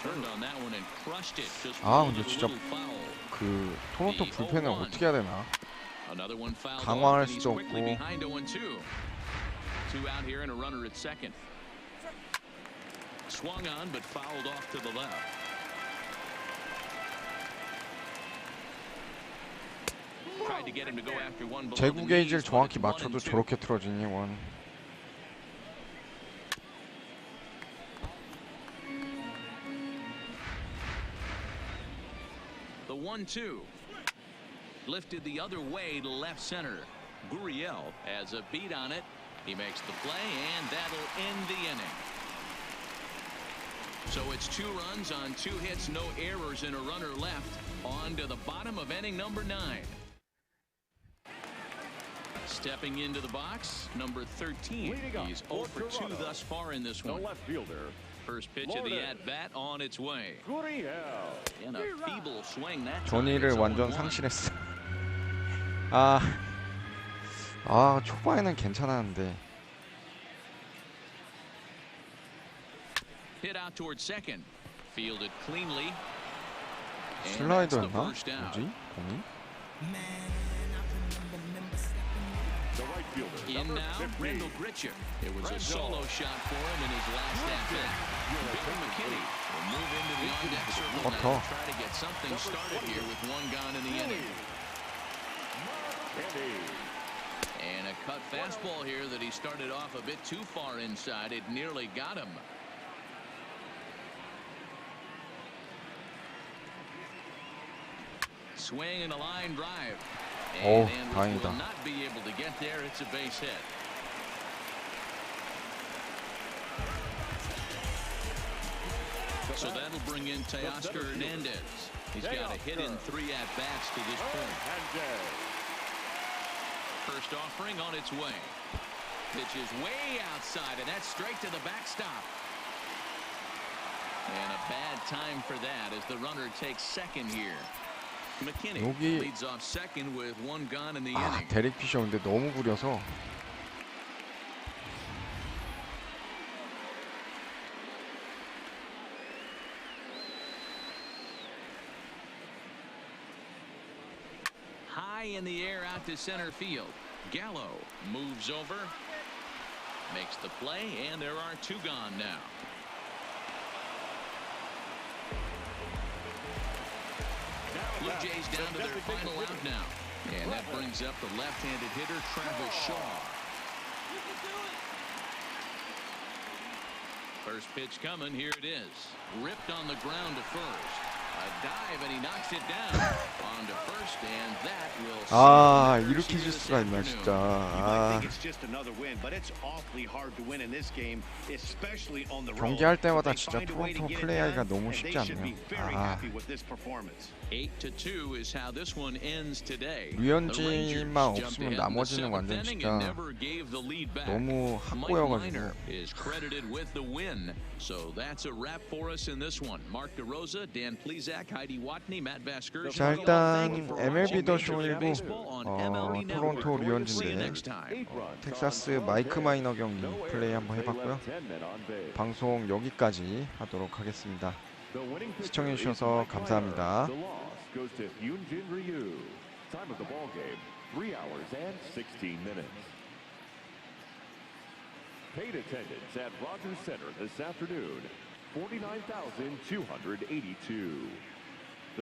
Turned on that one and crushed it. Just 아 rolled 근데 it a 진짜 little foul. 그 토론토 불펜은 어떻게 해야 되나? Another one fouled 강화할 off, and he's 수도 quickly 없고. behind 0-2. 2 out here and a runner at second. Swung on but fouled off to the left. Tried to get him to go after one below 제구 the 게이지를 knees, but 정확히 it's 맞춰도 1-2. 저렇게 틀어지니 원. The 1-2 lifted the other way to left center. Gurriel has a beat on it. He makes the play, and that'll end the inning. So it's 2 runs on 2 hits, no errors, and a runner left. On to the bottom of inning number 9. Stepping into the box, number 13. He's 0 for 2 thus far in this The one. left fielder, First pitch of the at-bat on its way. Gurriel. And a feeble swing that time. 조니를 It's 완전 0-1. 상실했어. 초반에는 괜찮았는데. Hit out towards second. Fielded cleanly. And that's the 슬라이더였나? first out. 뭐지? 공이? The right fielder, In number now, 15. Randall Grichuk. It was a solo shot for him in his last at-bat. Bill McKinney will move into the on-deck circle now to try to get something started here with 1 gone in the inning. And a cut fastball here that he started off a bit too far inside. It nearly got him. Swing and a line drive. Oh, And Andrus 다행이다. will not be able to get there. It's a base hit. So that'll bring in Teoscar Hernandez. He's got a hit in 3 at-bats to this point. First offering on its way. Pitch is way outside, and that's straight to the backstop. And a bad time for that as the runner takes second here. McKinney 여기- leads off second with 1 gone in the 아 inning. 데릭 피셔 근데 너무 구려서. High in the air out to center field. Gallo moves over, makes the play, and there are 2 gone now. Blue Jays down to their final out now. And that brings up the left-handed hitter, Travis Shaw. First pitch coming. Here it is. Ripped on the ground to first. A dive, and he knocks it down on to first, and that will 아, see 이렇게 질 수가 있나 this 진짜. You might 아, think it's just another win, but it's awfully hard to win in this game, especially on the road. 경기할 때마다 They 진짜 find a way to 토론토 get it 플레이하기가 done, 너무 and 쉽지 they should 않네요. be very 아. happy with this performance. 8-2 is how this one ends today. 류현진만 없으면 나머지는 완전 진짜 너무 확고여가지고. is credited with the win. So that's a wrap for us in this one. Mark DeRosa, Dan Plesac, Heidi Watney, Matt Vasker. 자, 일단 MLB 더 쇼 1부 토론토 류현진 대 텍사스 마이크 마이너 경기 플레이 한번 해봤고요. 방송 여기까지 하도록 하겠습니다. 시청해주셔서 감사합니다. Goes to Hyunjin Ryu. Time of the ball game, 3 hours and 16 minutes. Paid attendance at Rogers Center this afternoon, 49,282.